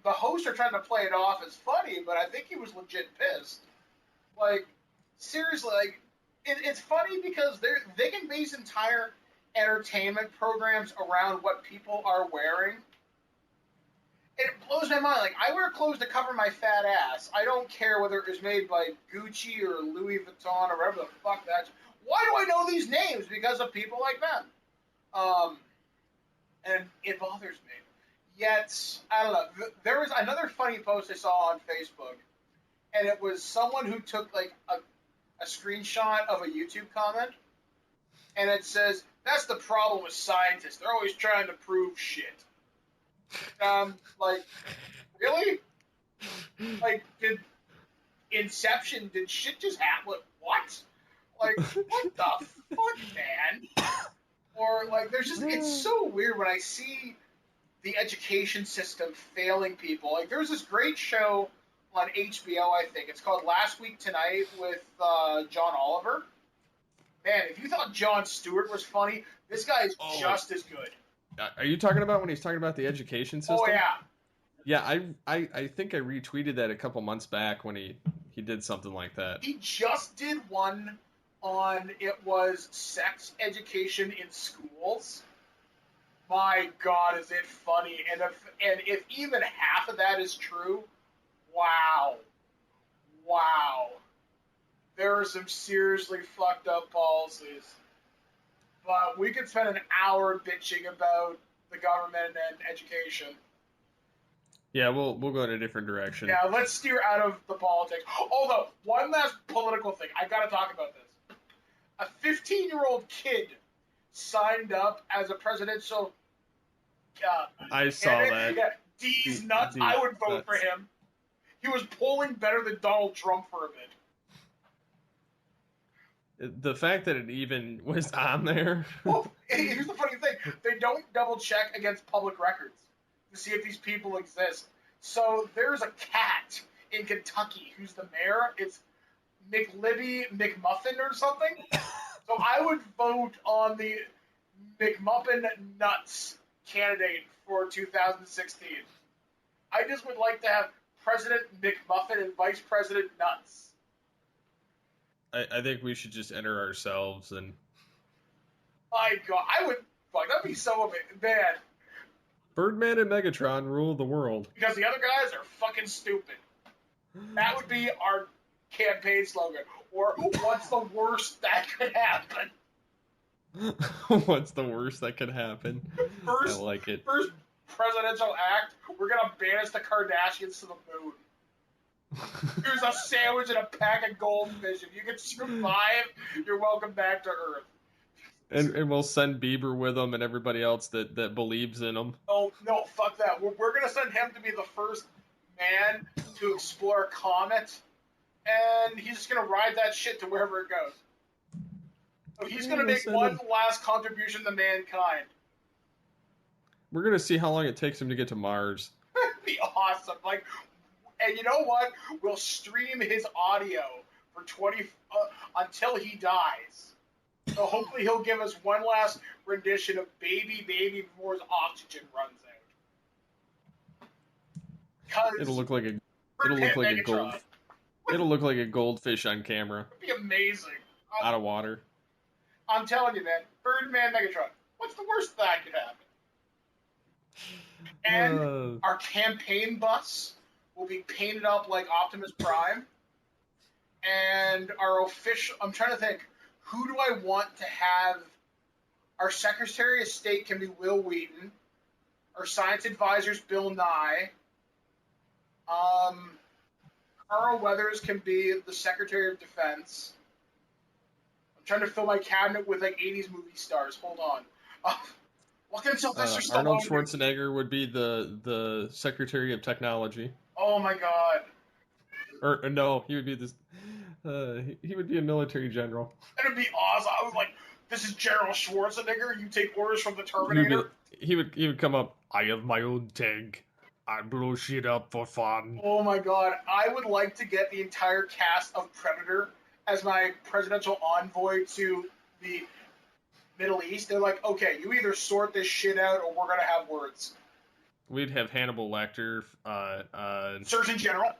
the hosts are trying to play it off as funny, but I think he was legit pissed. Like, seriously, like, it's funny because they can base entire entertainment programs around what people are wearing. It blows my mind. Like, I wear clothes to cover my fat ass. I don't care whether it was made by Gucci or Louis Vuitton or whatever the fuck that's. Why do I know these names? Because of people like them. And it bothers me. Yet, I don't know. There was another funny post I saw on Facebook, and it was someone who took, like, a screenshot of a YouTube comment, and it says, "That's the problem with scientists. They're always trying to prove shit." Like, really? Like, did shit just happen? What? Like, what the fuck, man? Or, like, it's so weird when I see the education system failing people. Like, there's this great show on HBO, I think. It's called Last Week Tonight with John Oliver. Man, if you thought Jon Stewart was funny, this guy is just as good. Are you talking about when he's talking about the education system? Oh, yeah. Yeah, I think I retweeted that a couple months back when he did something like that. He just did one on, it was sex education in schools. My God, is it funny. And if even half of that is true, wow. There are some seriously fucked up policies. But we could spend an hour bitching about the government and education. Yeah, we'll go in a different direction. Yeah, let's steer out of the politics. Although, one last political thing. I gotta talk about this. A 15-year-old kid signed up as a presidential I saw that. Yeah, D's nuts. I would vote for him. He was polling better than Donald Trump for a bit. The fact that it even was on there. Well, here's the funny thing. They don't double check against public records to see if these people exist. So there's a cat in Kentucky who's the mayor. It's McLibby McMuffin or something. So I would vote on the McMuffin Nuts candidate for 2016. I just would like to have President McMuffin and Vice President Nuts. I think we should just enter ourselves and. My God, I would. Fuck, that'd be so bad. Birdman and Megatron rule the world. Because the other guys are fucking stupid. That would be our campaign slogan. Or what's the worst that could happen? What's the worst that could happen? I like it. First presidential act, we're gonna banish the Kardashians to the moon. Here's a sandwich and a pack of goldfish. If you can survive, you're welcome back to Earth. And we'll send Bieber with them and everybody else that believes in them. Oh, no, fuck that. We're going to send him to be the first man to explore a comet, and he's just going to ride that shit to wherever it goes. So he's going to make one last contribution to mankind. We're going to see how long it takes him to get to Mars. That'd be awesome. Like, and you know what? We'll stream his audio for until he dies. So hopefully he'll give us one last rendition of Baby Baby before his oxygen runs out. It'll look like a goldfish on camera. It'd be amazing. Out of water. I'm telling you, man. Birdman Megatron. What's the worst that could happen? And our campaign bus will be painted up like Optimus Prime. And our official... I'm trying to think... Who do I want to have? Our Secretary of State can be Will Wheaton. Our science advisor is Bill Nye. Carl Weathers can be the Secretary of Defense. I'm trying to fill my cabinet with like 80s movie stars. Hold on. What can Sylvester Stallone Arnold Schwarzenegger would be the Secretary of Technology. Oh my God. Or no, he would be this. He would be a military general. That'd be awesome. I was like, "This is General Schwarzenegger. You take orders from the Terminator." He would come up. I have my own tank. I blow shit up for fun. Oh my God! I would like to get the entire cast of Predator as my presidential envoy to the Middle East. They're like, "Okay, you either sort this shit out, or we're gonna have words." We'd have Hannibal Lecter, Surgeon General.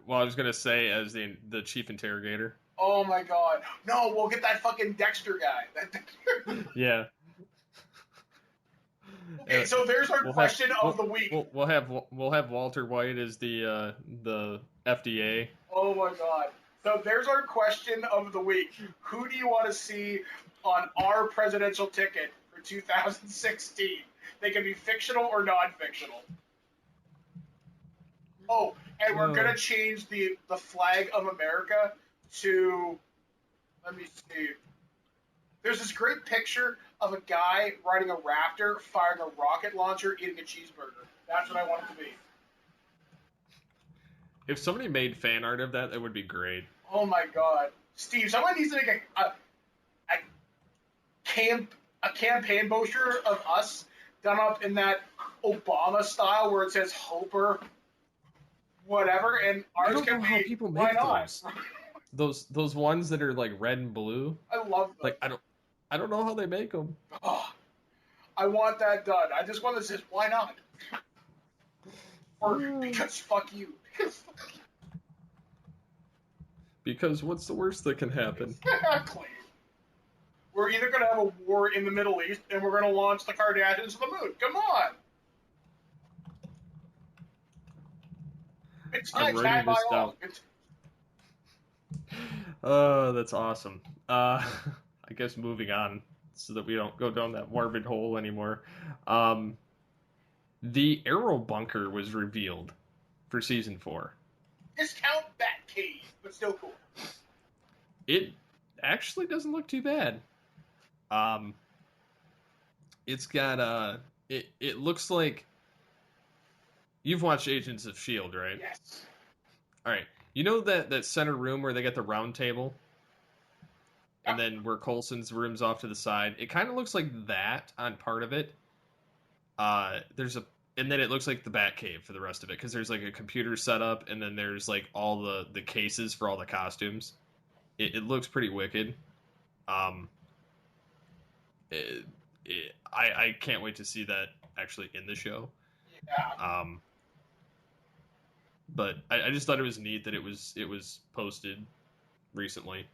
Well, I was gonna say as the chief interrogator. Oh my God! No, we'll get that fucking Dexter guy. Yeah. Okay, so there's our question of the week. We'll have Walter White as the FDA. Oh my God! So there's our question of the week. Who do you want to see on our presidential ticket for 2016? They can be fictional or non-fictional. Oh, and we're gonna change the flag of America to. Let me see. There's this great picture of a guy riding a raptor, firing a rocket launcher, eating a cheeseburger. That's what I want it to be. If somebody made fan art of that, that would be great. Oh my God, Steve! Someone needs to make a campaign brochure of us done up in that Obama style where it says Hoper, whatever, and ours can be. People why make not? Those ones that are like red and blue. I love them. Like I don't know how they make them. Oh, I want that done. I just want to say, why not? Or because fuck you. Because what's the worst that can happen? Exactly. We're either going to have a war in the Middle East, and we're going to launch the Kardashians to the moon. Come on. It's I'm writing this down. That's awesome. I guess moving on so that we don't go down that morbid hole anymore. The Arrow Bunker was revealed for season 4. Discount Batcave, but still cool. It actually doesn't look too bad. It's got it looks like you've watched Agents of S.H.I.E.L.D., right? Yes. All right. You know that center room where they got the round table? And then where Coulson's room's off to the side. It kind of looks like that on part of it. And then it looks like the Batcave for the rest of it, because there's like a computer setup, and then there's like all the cases for all the costumes. It looks pretty wicked. I can't wait to see that actually in the show. Yeah. But I just thought it was neat that it was posted recently.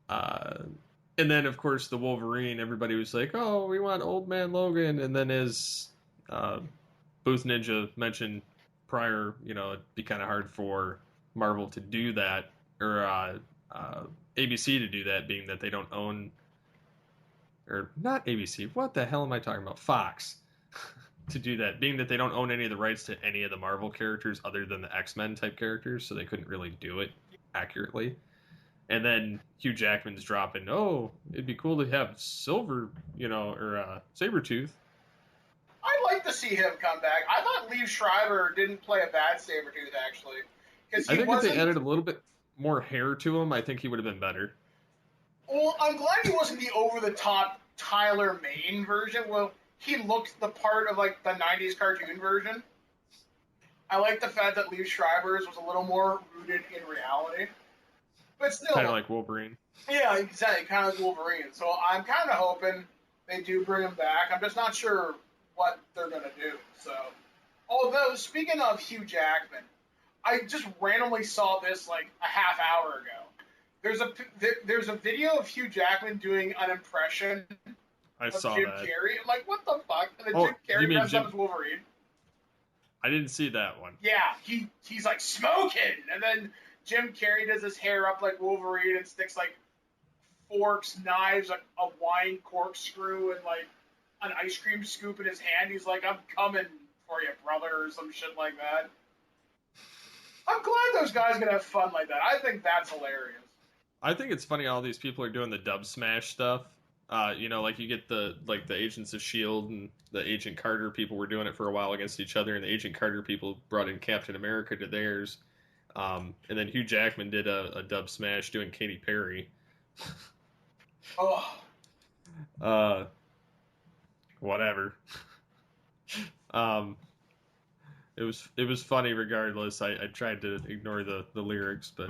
And then of course the Wolverine, everybody was like, "Oh, we want Old Man Logan," and then as Booth Ninja mentioned prior, it'd be kind of hard for Marvel to do that, or ABC to do that, being that they don't own, or not ABC. What the hell am I talking about? Fox. To do that, being that they don't own any of the rights to any of the Marvel characters other than the X-Men type characters, so they couldn't really do it accurately. And then Hugh Jackman's dropping, "Oh, it'd be cool to have Silver, or Sabertooth." I'd like to see him come back. I thought Liev Schreiber didn't play a bad Sabertooth, actually. I think if they added a little bit more hair to him, I think he would have been better. Well, I'm glad he wasn't the over-the-top Tyler Mane version. Well, he looked the part of, like, the 90s cartoon version. I like the fact that Liev Schreiber's was a little more rooted in reality. But still... Kind of like Wolverine. Yeah, exactly. Kind of like Wolverine. So I'm kind of hoping they do bring him back. I'm just not sure what they're going to do. So, although, speaking of Hugh Jackman, I just randomly saw this, like, a half hour ago. There's a video of Hugh Jackman doing an impression of Jim Carrey. I'm like, what the fuck? And then Jim Carrey dressed up as Wolverine. I didn't see that one. Yeah, he's like, "Smoking!" And then Jim Carrey does his hair up like Wolverine and sticks like forks, knives, like a wine corkscrew, and like an ice cream scoop in his hand. He's like, "I'm coming for you, brother," or some shit like that. I'm glad those guys gonna have fun like that. I think that's hilarious. I think it's funny all these people are doing the dub smash stuff. Like you get the Agents of S.H.I.E.L.D. and the Agent Carter people were doing it for a while against each other, and the Agent Carter people brought in Captain America to theirs. And then Hugh Jackman did a dub smash doing Katy Perry. Whatever. It was funny regardless. I tried to ignore the lyrics, but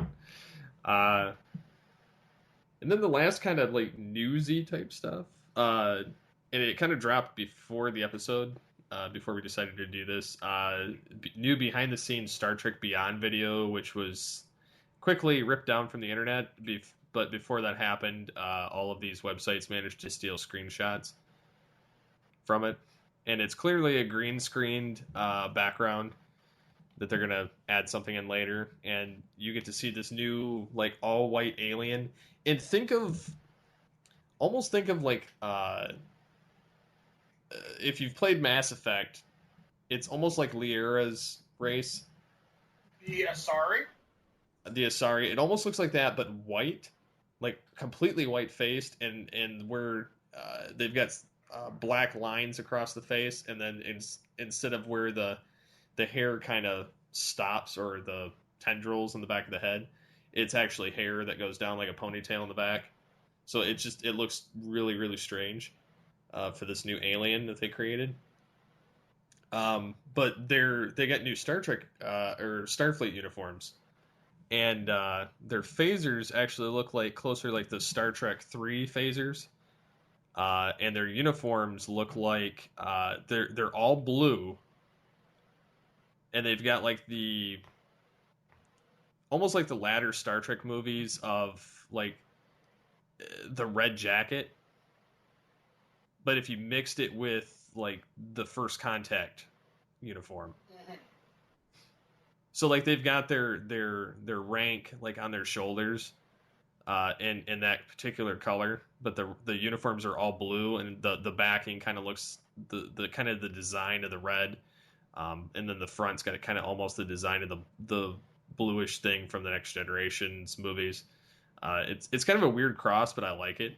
and then the last kind of like newsy type stuff, and it kind of dropped before the episode, before we decided to do this. New behind the scenes Star Trek Beyond video, which was quickly ripped down from the internet. But before that happened, all of these websites managed to steal screenshots from it, and it's clearly a green screened background that they're gonna add something in later, and you get to see this new like all white alien. And almost think of like if you've played Mass Effect, it's almost like Liara's race. The Asari. The Asari. It almost looks like that, but white, like completely white faced, and where they've got black lines across the face, and then instead of where the hair kind of stops, or the tendrils in the back of the head, it's actually hair that goes down like a ponytail in the back. So it looks really, really strange for this new alien that they created. But they got new Star Trek or Starfleet uniforms, and their phasers actually look like closer like the Star Trek 3 phasers. And their uniforms look like they're all blue, and they've got like almost like the latter Star Trek movies of like the red jacket, but if you mixed it with like the First Contact uniform. Mm-hmm. So like they've got their rank like on their shoulders, in that particular color, but the uniforms are all blue, and the backing kind of looks the kind of the design of the red, and then the front's got kind of almost the design of the bluish thing from the Next Generation's movies. It's kind of a weird cross, but I like it.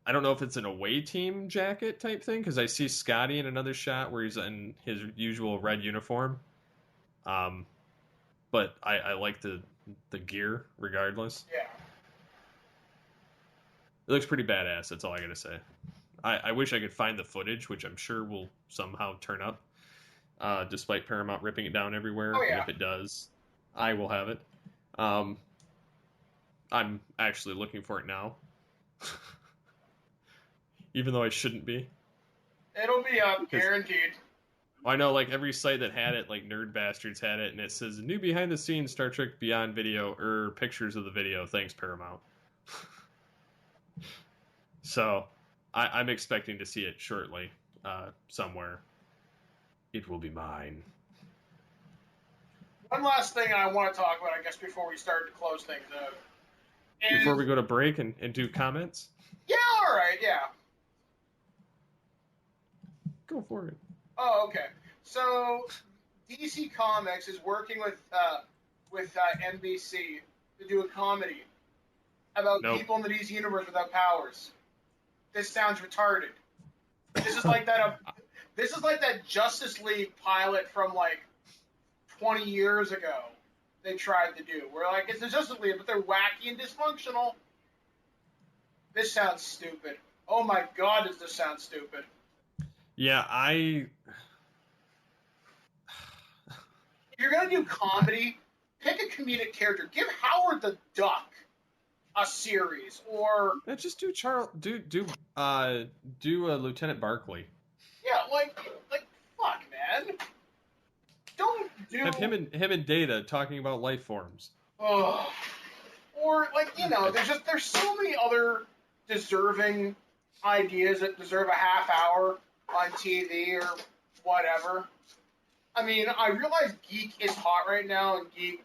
I don't know if it's an away team jacket type thing, because I see Scotty in another shot where he's in his usual red uniform. But I like the gear regardless. Yeah. It looks pretty badass, that's all I gotta say. I wish I could find the footage, which I'm sure will somehow turn up, despite Paramount ripping it down everywhere. Oh, yeah. And if it does, I will have it. Um, I'm actually looking for it now, even though I shouldn't be. It'll be up, guaranteed. I know, like, every site that had it, like Nerd Bastards had it, and it says new behind the scenes Star Trek Beyond video or pictures of the video. Thanks, Paramount. So, I'm expecting to see it shortly, somewhere. It will be mine. One last thing I want to talk about, I guess, before we start to close things out. Before we go to break and do comments? Yeah, all right, yeah. Go for it. Oh, okay. So, DC Comics is working with NBC to do a comedy about people in the DC universe without powers. This sounds retarded. This is like that. This is like that Justice League pilot from like 20 years ago. They tried to do. Where like it's the Justice League, but they're wacky and dysfunctional. This sounds stupid. Oh my God, does this sound stupid? Yeah, If you're gonna do comedy, pick a comedic character. Give Howard the Duck a series, or just do Lieutenant Barkley. Yeah, like fuck, man. Don't do Have him and Data talking about life forms. Oh, or like there's so many other deserving ideas that deserve a half hour on TV or whatever. I mean, I realize Geek is hot right now, and Geek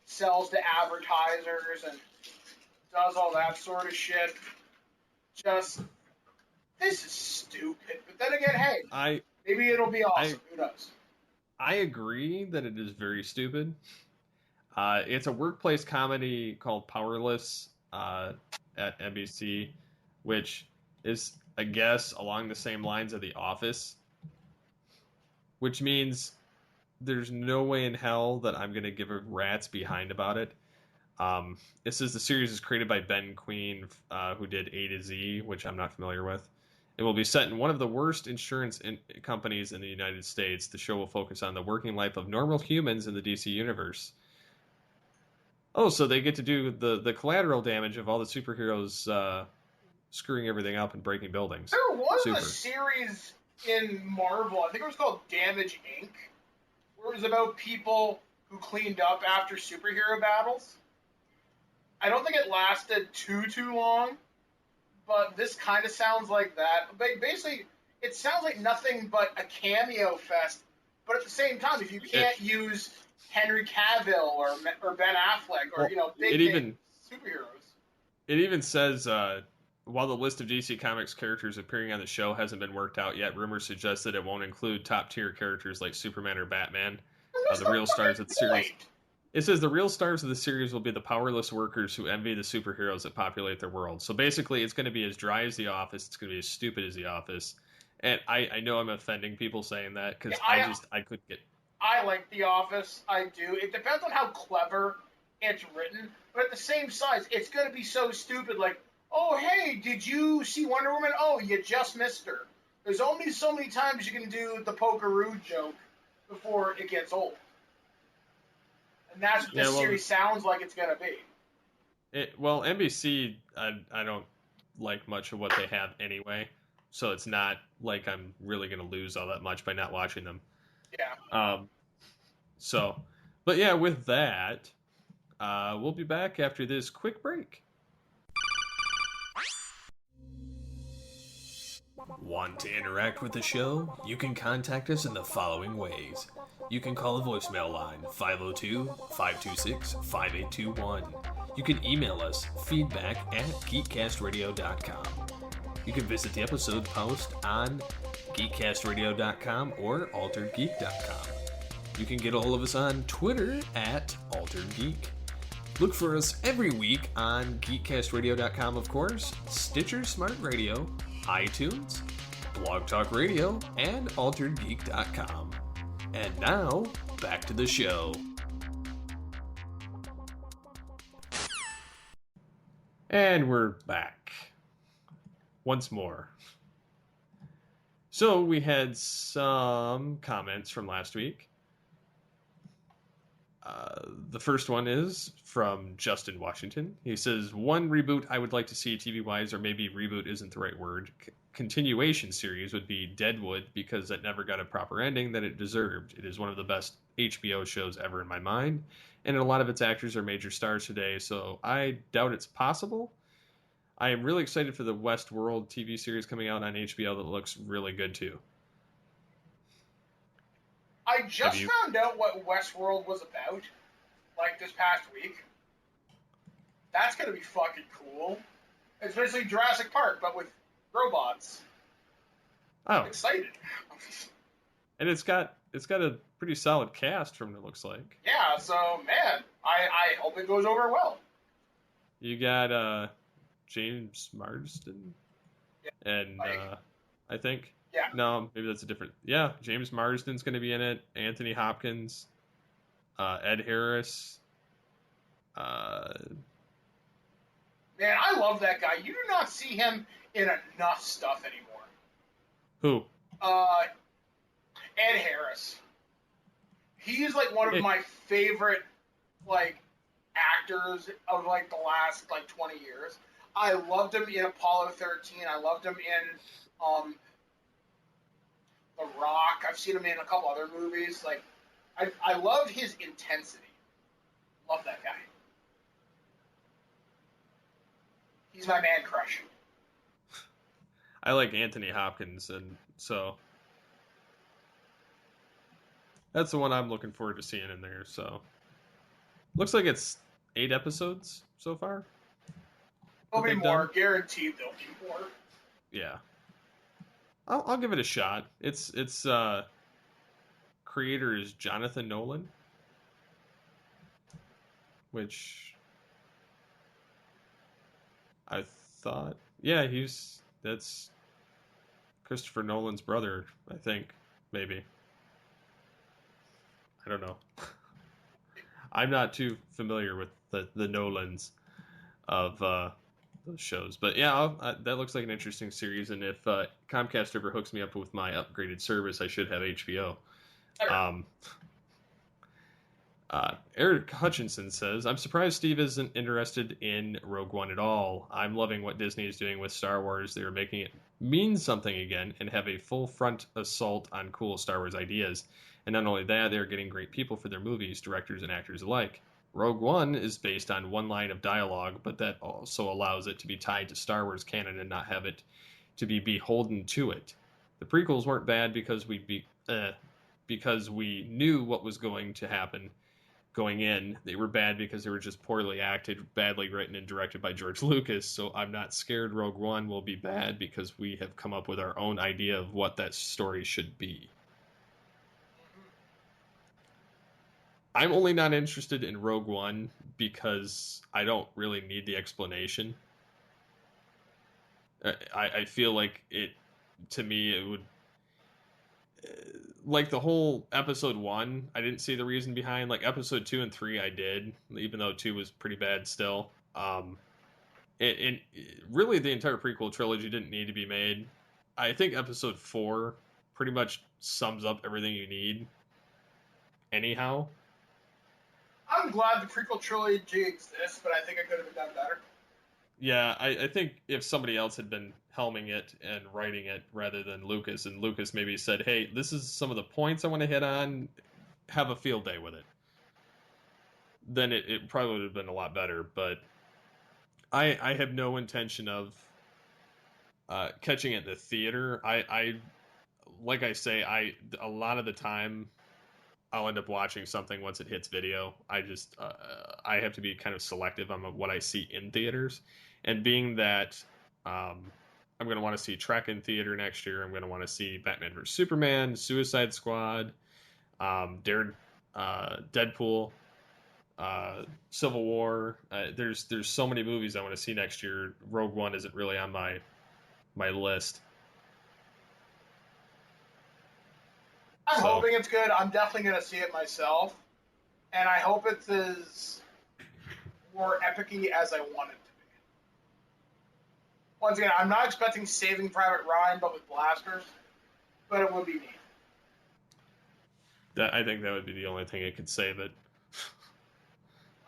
sells to advertisers and does all that sort of shit. Just, this is stupid. But then again, hey, maybe it'll be awesome. Who knows? I agree that it is very stupid. It's a workplace comedy called Powerless at NBC, which is, I guess, along the same lines of The Office, which means there's no way in hell that I'm going to give a rat's behind about it. This is the series is created by Ben Queen, who did A to Z, which I'm not familiar with. It will be set in one of the worst insurance companies in the United States. The show will focus on the working life of normal humans in the DC universe. Oh, so they get to do the collateral damage of all the superheroes screwing everything up and breaking buildings. There was a series in Marvel, I think it was called Damage Inc., where it was about people who cleaned up after superhero battles. I don't think it lasted too long, but this kind of sounds like that. Basically, it sounds like nothing but a cameo fest, but at the same time, if you can't use Henry Cavill or Ben Affleck or, big superheroes. It even says, while the list of DC Comics characters appearing on the show hasn't been worked out yet, rumors suggest that it won't include top-tier characters like Superman or Batman. The real stars of the series. It says the real stars of the series will be the powerless workers who envy the superheroes that populate their world. So basically, it's going to be as dry as The Office. It's going to be as stupid as The Office. And I know I'm offending people saying that because I couldn't get... I like The Office. I do. It depends on how clever it's written. But at the same size, it's going to be so stupid. Like, oh, hey, did you see Wonder Woman? Oh, you just missed her. There's only so many times you can do the pokeroo joke before it gets old. And that's what this series sounds like it's going to be. NBC, I don't like much of what they have anyway, so it's not like I'm really going to lose all that much by not watching them. Yeah. But yeah, with that, we'll be back after this quick break. Want to interact with the show? You can contact us in the following ways. You can call the voicemail line, 502-526-5821. You can email us, feedback@geekcastradio.com. You can visit the episode post on geekcastradio.com or alteredgeek.com. You can get a hold of us on Twitter @alteredgeek. Look for us every week on geekcastradio.com, of course, Stitcher Smart Radio, iTunes, Blog Talk Radio, and alteredgeek.com. And now, back to the show. And we're back. Once more. So, we had some comments from last week. The first one is from Justin Washington. He says, one reboot I would like to see TV-wise, or maybe reboot isn't the right word, continuation series would be Deadwood, because it never got a proper ending that it deserved. It is one of the best HBO shows ever in my mind, and a lot of its actors are major stars today, so I doubt it's possible. I am really excited for the Westworld TV series coming out on HBO that looks really good too. I just found out what Westworld was about, like this past week. That's gonna be fucking cool. It's basically Jurassic Park, but with robots. Oh, I'm excited. And it's got a pretty solid cast from what it looks like. Yeah, so man, I hope it goes over well. You got James Marsden, and I think. Yeah. No, maybe that's a different. Yeah, James Marsden's going to be in it. Anthony Hopkins, Ed Harris. Man, I love that guy. You do not see him in enough stuff anymore. Who? Ed Harris. He's like one of my favorite like actors of like the last like 20 years. I loved him in Apollo 13. I loved him in The Rock. I've seen him in a couple other movies. Like, I love his intensity. Love that guy. He's my man crush. I like Anthony Hopkins, and so that's the one I'm looking forward to seeing in there. So looks like it's 8 episodes so far. There'll be more. Guaranteed there'll be more. Yeah. I'll give it a shot. It's creator is Jonathan Nolan, which I thought, yeah, that's Christopher Nolan's brother, I think, maybe. I don't know. I'm not too familiar with the Nolans of those shows, but yeah, that looks like an interesting series. And if Comcast ever hooks me up with my upgraded service, I should have HBO. Eric Hutchinson says, I'm surprised Steve isn't interested in Rogue One at all. I'm loving what Disney is doing with Star Wars. They're making it mean something again and have a full front assault on cool Star Wars ideas. And not only that, they're getting great people for their movies, directors and actors alike. Rogue One is based on one line of dialogue, but that also allows it to be tied to Star Wars canon and not have it to be beholden to it. The prequels weren't bad because we knew what was going to happen going in. They were bad because they were just poorly acted, badly written, and directed by George Lucas. So I'm not scared Rogue One will be bad because we have come up with our own idea of what that story should be. I'm only not interested in Rogue One because I don't really need the explanation. I feel like to me, it would... like the whole episode 1, I didn't see the reason behind. Like episode 2 and 3, I did, even though 2 was pretty bad still. Really, the entire prequel trilogy didn't need to be made. I think episode 4 pretty much sums up everything you need. Anyhow. I'm glad the prequel trilogy exists, but I think it could have been done better. Yeah, I think if somebody else had been helming it and writing it rather than Lucas, and Lucas maybe said, hey, this is some of the points I want to hit on, have a field day with it, then it probably would have been a lot better. But I have no intention of catching it in the theater. I like I say, a lot of the time I'll end up watching something once it hits video. I have to be kind of selective on what I see in theaters. And being that I'm going to want to see Trek in theater next year, I'm going to want to see Batman vs. Superman, Suicide Squad, Deadpool, Civil War. There's so many movies I want to see next year. Rogue One isn't really on my list. I'm hoping it's good. I'm definitely going to see it myself. And I hope it's as more epic-y as I want it to be. Once again, I'm not expecting Saving Private Ryan, but with blasters. But it would be neat. I think that would be the only thing that could save it.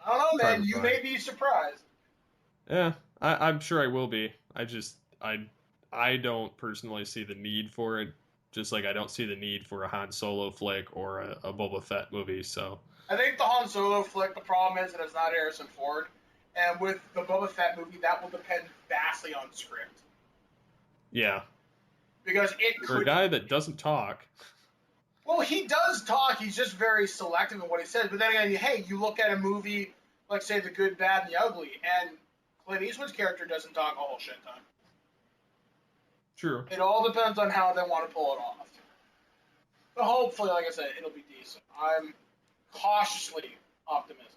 I don't know, man. Private You Fire. may be surprised. Yeah, I'm sure I will be. I don't personally see the need for it. Just like I don't see the need for a Han Solo flick or a Boba Fett movie. So I think the Han Solo flick, the problem is that it's not Harrison Ford. And with the Boba Fett movie, that will depend vastly on script. yeah, Because it for a could... guy that doesn't talk. Well, he does talk. He's just very selective in what he says. But then again, hey, you look at a movie like, say, The Good, Bad, and the Ugly, and Clint Eastwood's character doesn't talk a whole shit ton. True. It all depends on how they want to pull it off. But hopefully, like I said, it'll be decent. I'm cautiously optimistic.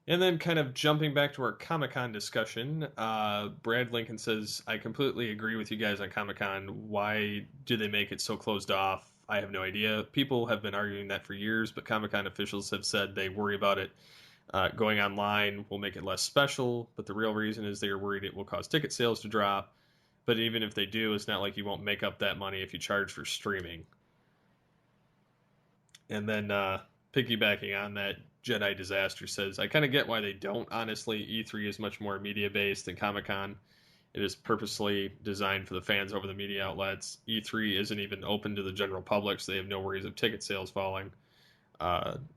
And then kind of jumping back to our Comic-Con discussion, Brad Lincoln says, I completely agree with you guys on Comic-Con. Why do they make it so closed off? I have no idea. People have been arguing that for years, but Comic-Con officials have said they worry about it going online will make it less special, but the real reason is they are worried it will cause ticket sales to drop. But even if they do, it's not like you won't make up that money if you charge for streaming. And then piggybacking on that, Jedi Disaster says, I kind of get why they don't, honestly. E3 is much more media-based than Comic-Con. It is purposely designed for the fans over the media outlets. E3 isn't even open to the general public, so they have no worries of ticket sales falling.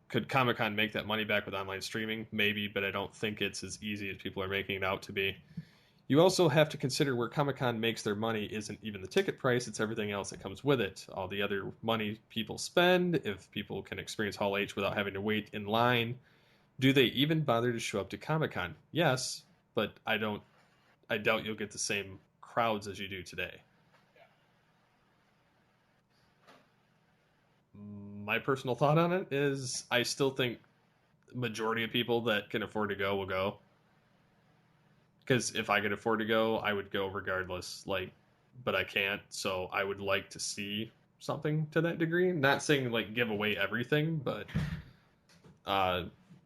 Could Comic-Con make that money back with online streaming? Maybe, but I don't think it's as easy as people are making it out to be. You also have to consider where Comic-Con makes their money isn't even the ticket price, it's everything else that comes with it. All the other money people spend, if people can experience Hall H without having to wait in line. Do they even bother to show up to Comic-Con? Yes, but I doubt you'll get the same crowds as you do today. My personal thought on it is I still think the majority of people that can afford to go will go. Because if I could afford to go, I would go regardless. But I can't, so I would like to see something to that degree. Not saying give away everything, but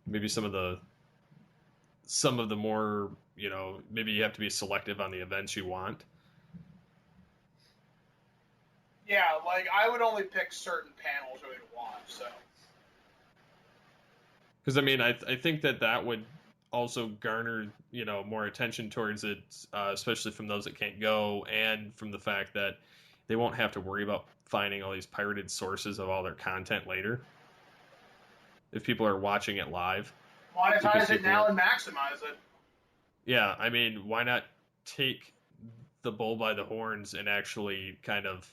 maybe some of the more, maybe you have to be selective on the events you want. Yeah, I would only pick certain panels really to watch, so. Because, I think that would also garner, more attention towards it, especially from those that can't go, and from the fact that they won't have to worry about finding all these pirated sources of all their content later. If people are watching it live. Monetize it now and maximize it. Yeah, why not take the bull by the horns and actually kind of,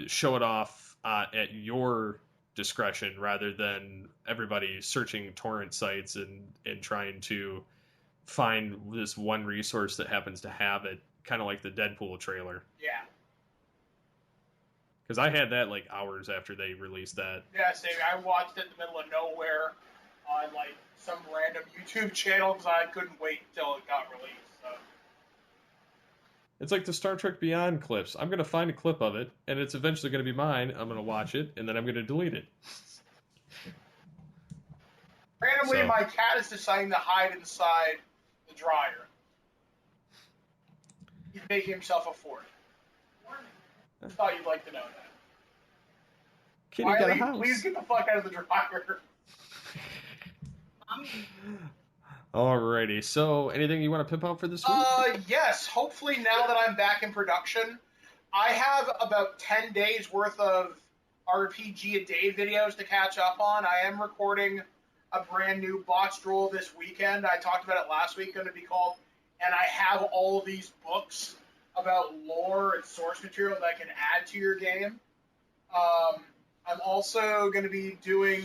show it off at your discretion rather than everybody searching torrent sites and trying to find this one resource that happens to have it, kind of like the Deadpool trailer. Yeah. Because I had that hours after they released that. Yeah, same. I watched it in the middle of nowhere on some random YouTube channel because I couldn't wait until it got released. So. It's like the Star Trek Beyond clips. I'm going to find a clip of it, and it's eventually going to be mine. I'm going to watch it, and then I'm going to delete it. Randomly, my cat is deciding to hide inside the dryer. He's making himself a fort. I thought you'd like to know that. Kitty got a house. Please get the fuck out of the dryer. Alrighty, so anything you want to pimp out for this week? Yes. Hopefully now that I'm back in production, I have about 10 days worth of RPG a day videos to catch up on. I am recording a brand new botched roll this weekend. I talked about it last week, going to be called, and I have all these books about lore and source material that I can add to your game. I'm also going to be doing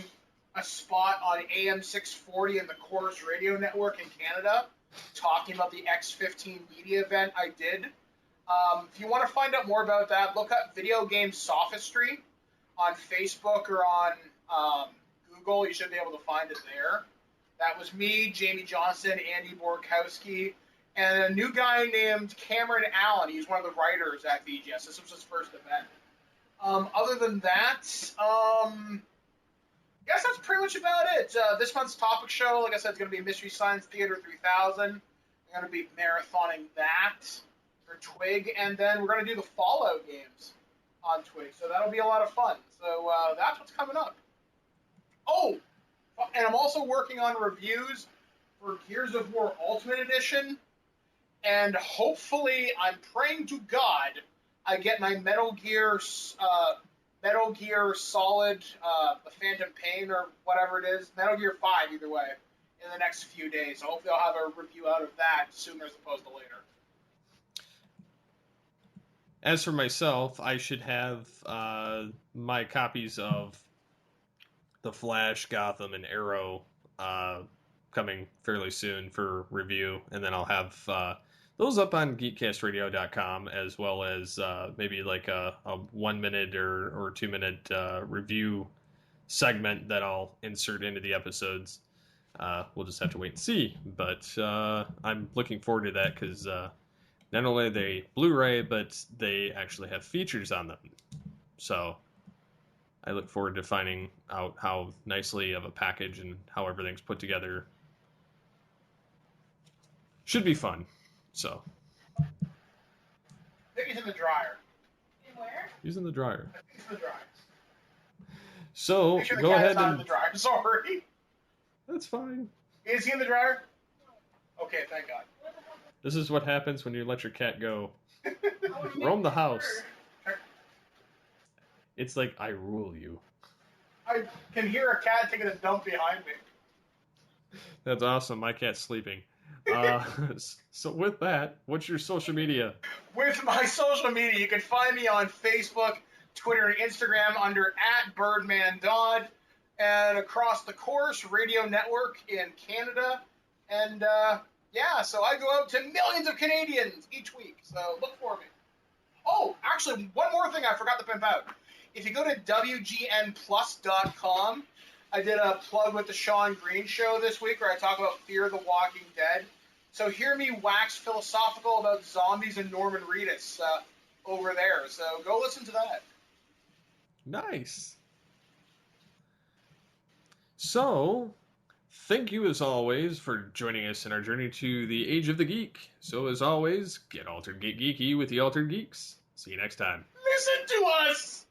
a spot on AM 640 and the Chorus Radio Network in Canada, talking about the X15 media event I did. If you want to find out more about that, look up Video Game Sophistry on Facebook or on Google. You should be able to find it there. That was me, Jamie Johnson, Andy Borkowski, and a new guy named Cameron Allen. He's one of the writers at VGS. This was his first event. Other than that, I guess that's pretty much about it. This month's topic show, like I said, is going to be Mystery Science Theater 3000. I'm going to be marathoning that for Twig, and then we're going to do the Fallout games on Twig. So that'll be a lot of fun. So that's what's coming up. Oh, and I'm also working on reviews for Gears of War Ultimate Edition, and hopefully, I'm praying to God I get my Metal Gear Solid, the Phantom Pain or whatever it is, Metal Gear 5 either way, in the next few days. So hopefully I'll have a review out of that sooner as opposed to later. As for myself, I should have my copies of The Flash, Gotham, and Arrow coming fairly soon for review, and then I'll have those up on geekcastradio.com, as well as maybe like a 1 minute or 2 minute review segment that I'll insert into the episodes. We'll just have to wait and see, but I'm looking forward to that because not only are they Blu-ray, but they actually have features on them. So I look forward to finding out how nicely of a package and how everything's put together. Should be fun. So. I think he's in the dryer. In where? He's in the dryer. I think he's in the dryer. So, Make sure the go cat ahead is not and... in the dryer. Sorry. That's fine. Is he in the dryer? Okay, thank God. This is what happens when you let your cat go. Roam the house. It's like, I rule you. I can hear a cat taking a dump behind me. That's awesome. My cat's sleeping. So with that, what's your social media? With my social media, you can find me on Facebook, Twitter, and Instagram under @BirdmanDodd, and across the course, Radio Network in Canada. And yeah, so I go out to millions of Canadians each week, so look for me. Oh, actually, one more thing I forgot to pimp out. If you go to WGNplus.com, I did a plug with the Sean Green Show this week where I talk about Fear the Walking Dead. So hear me wax philosophical about zombies and Norman Reedus over there. So go listen to that. Nice. So, thank you as always for joining us in our journey to the Age of the Geek. So as always, get altered, get geeky with the Altered Geeks. See you next time. Listen to us!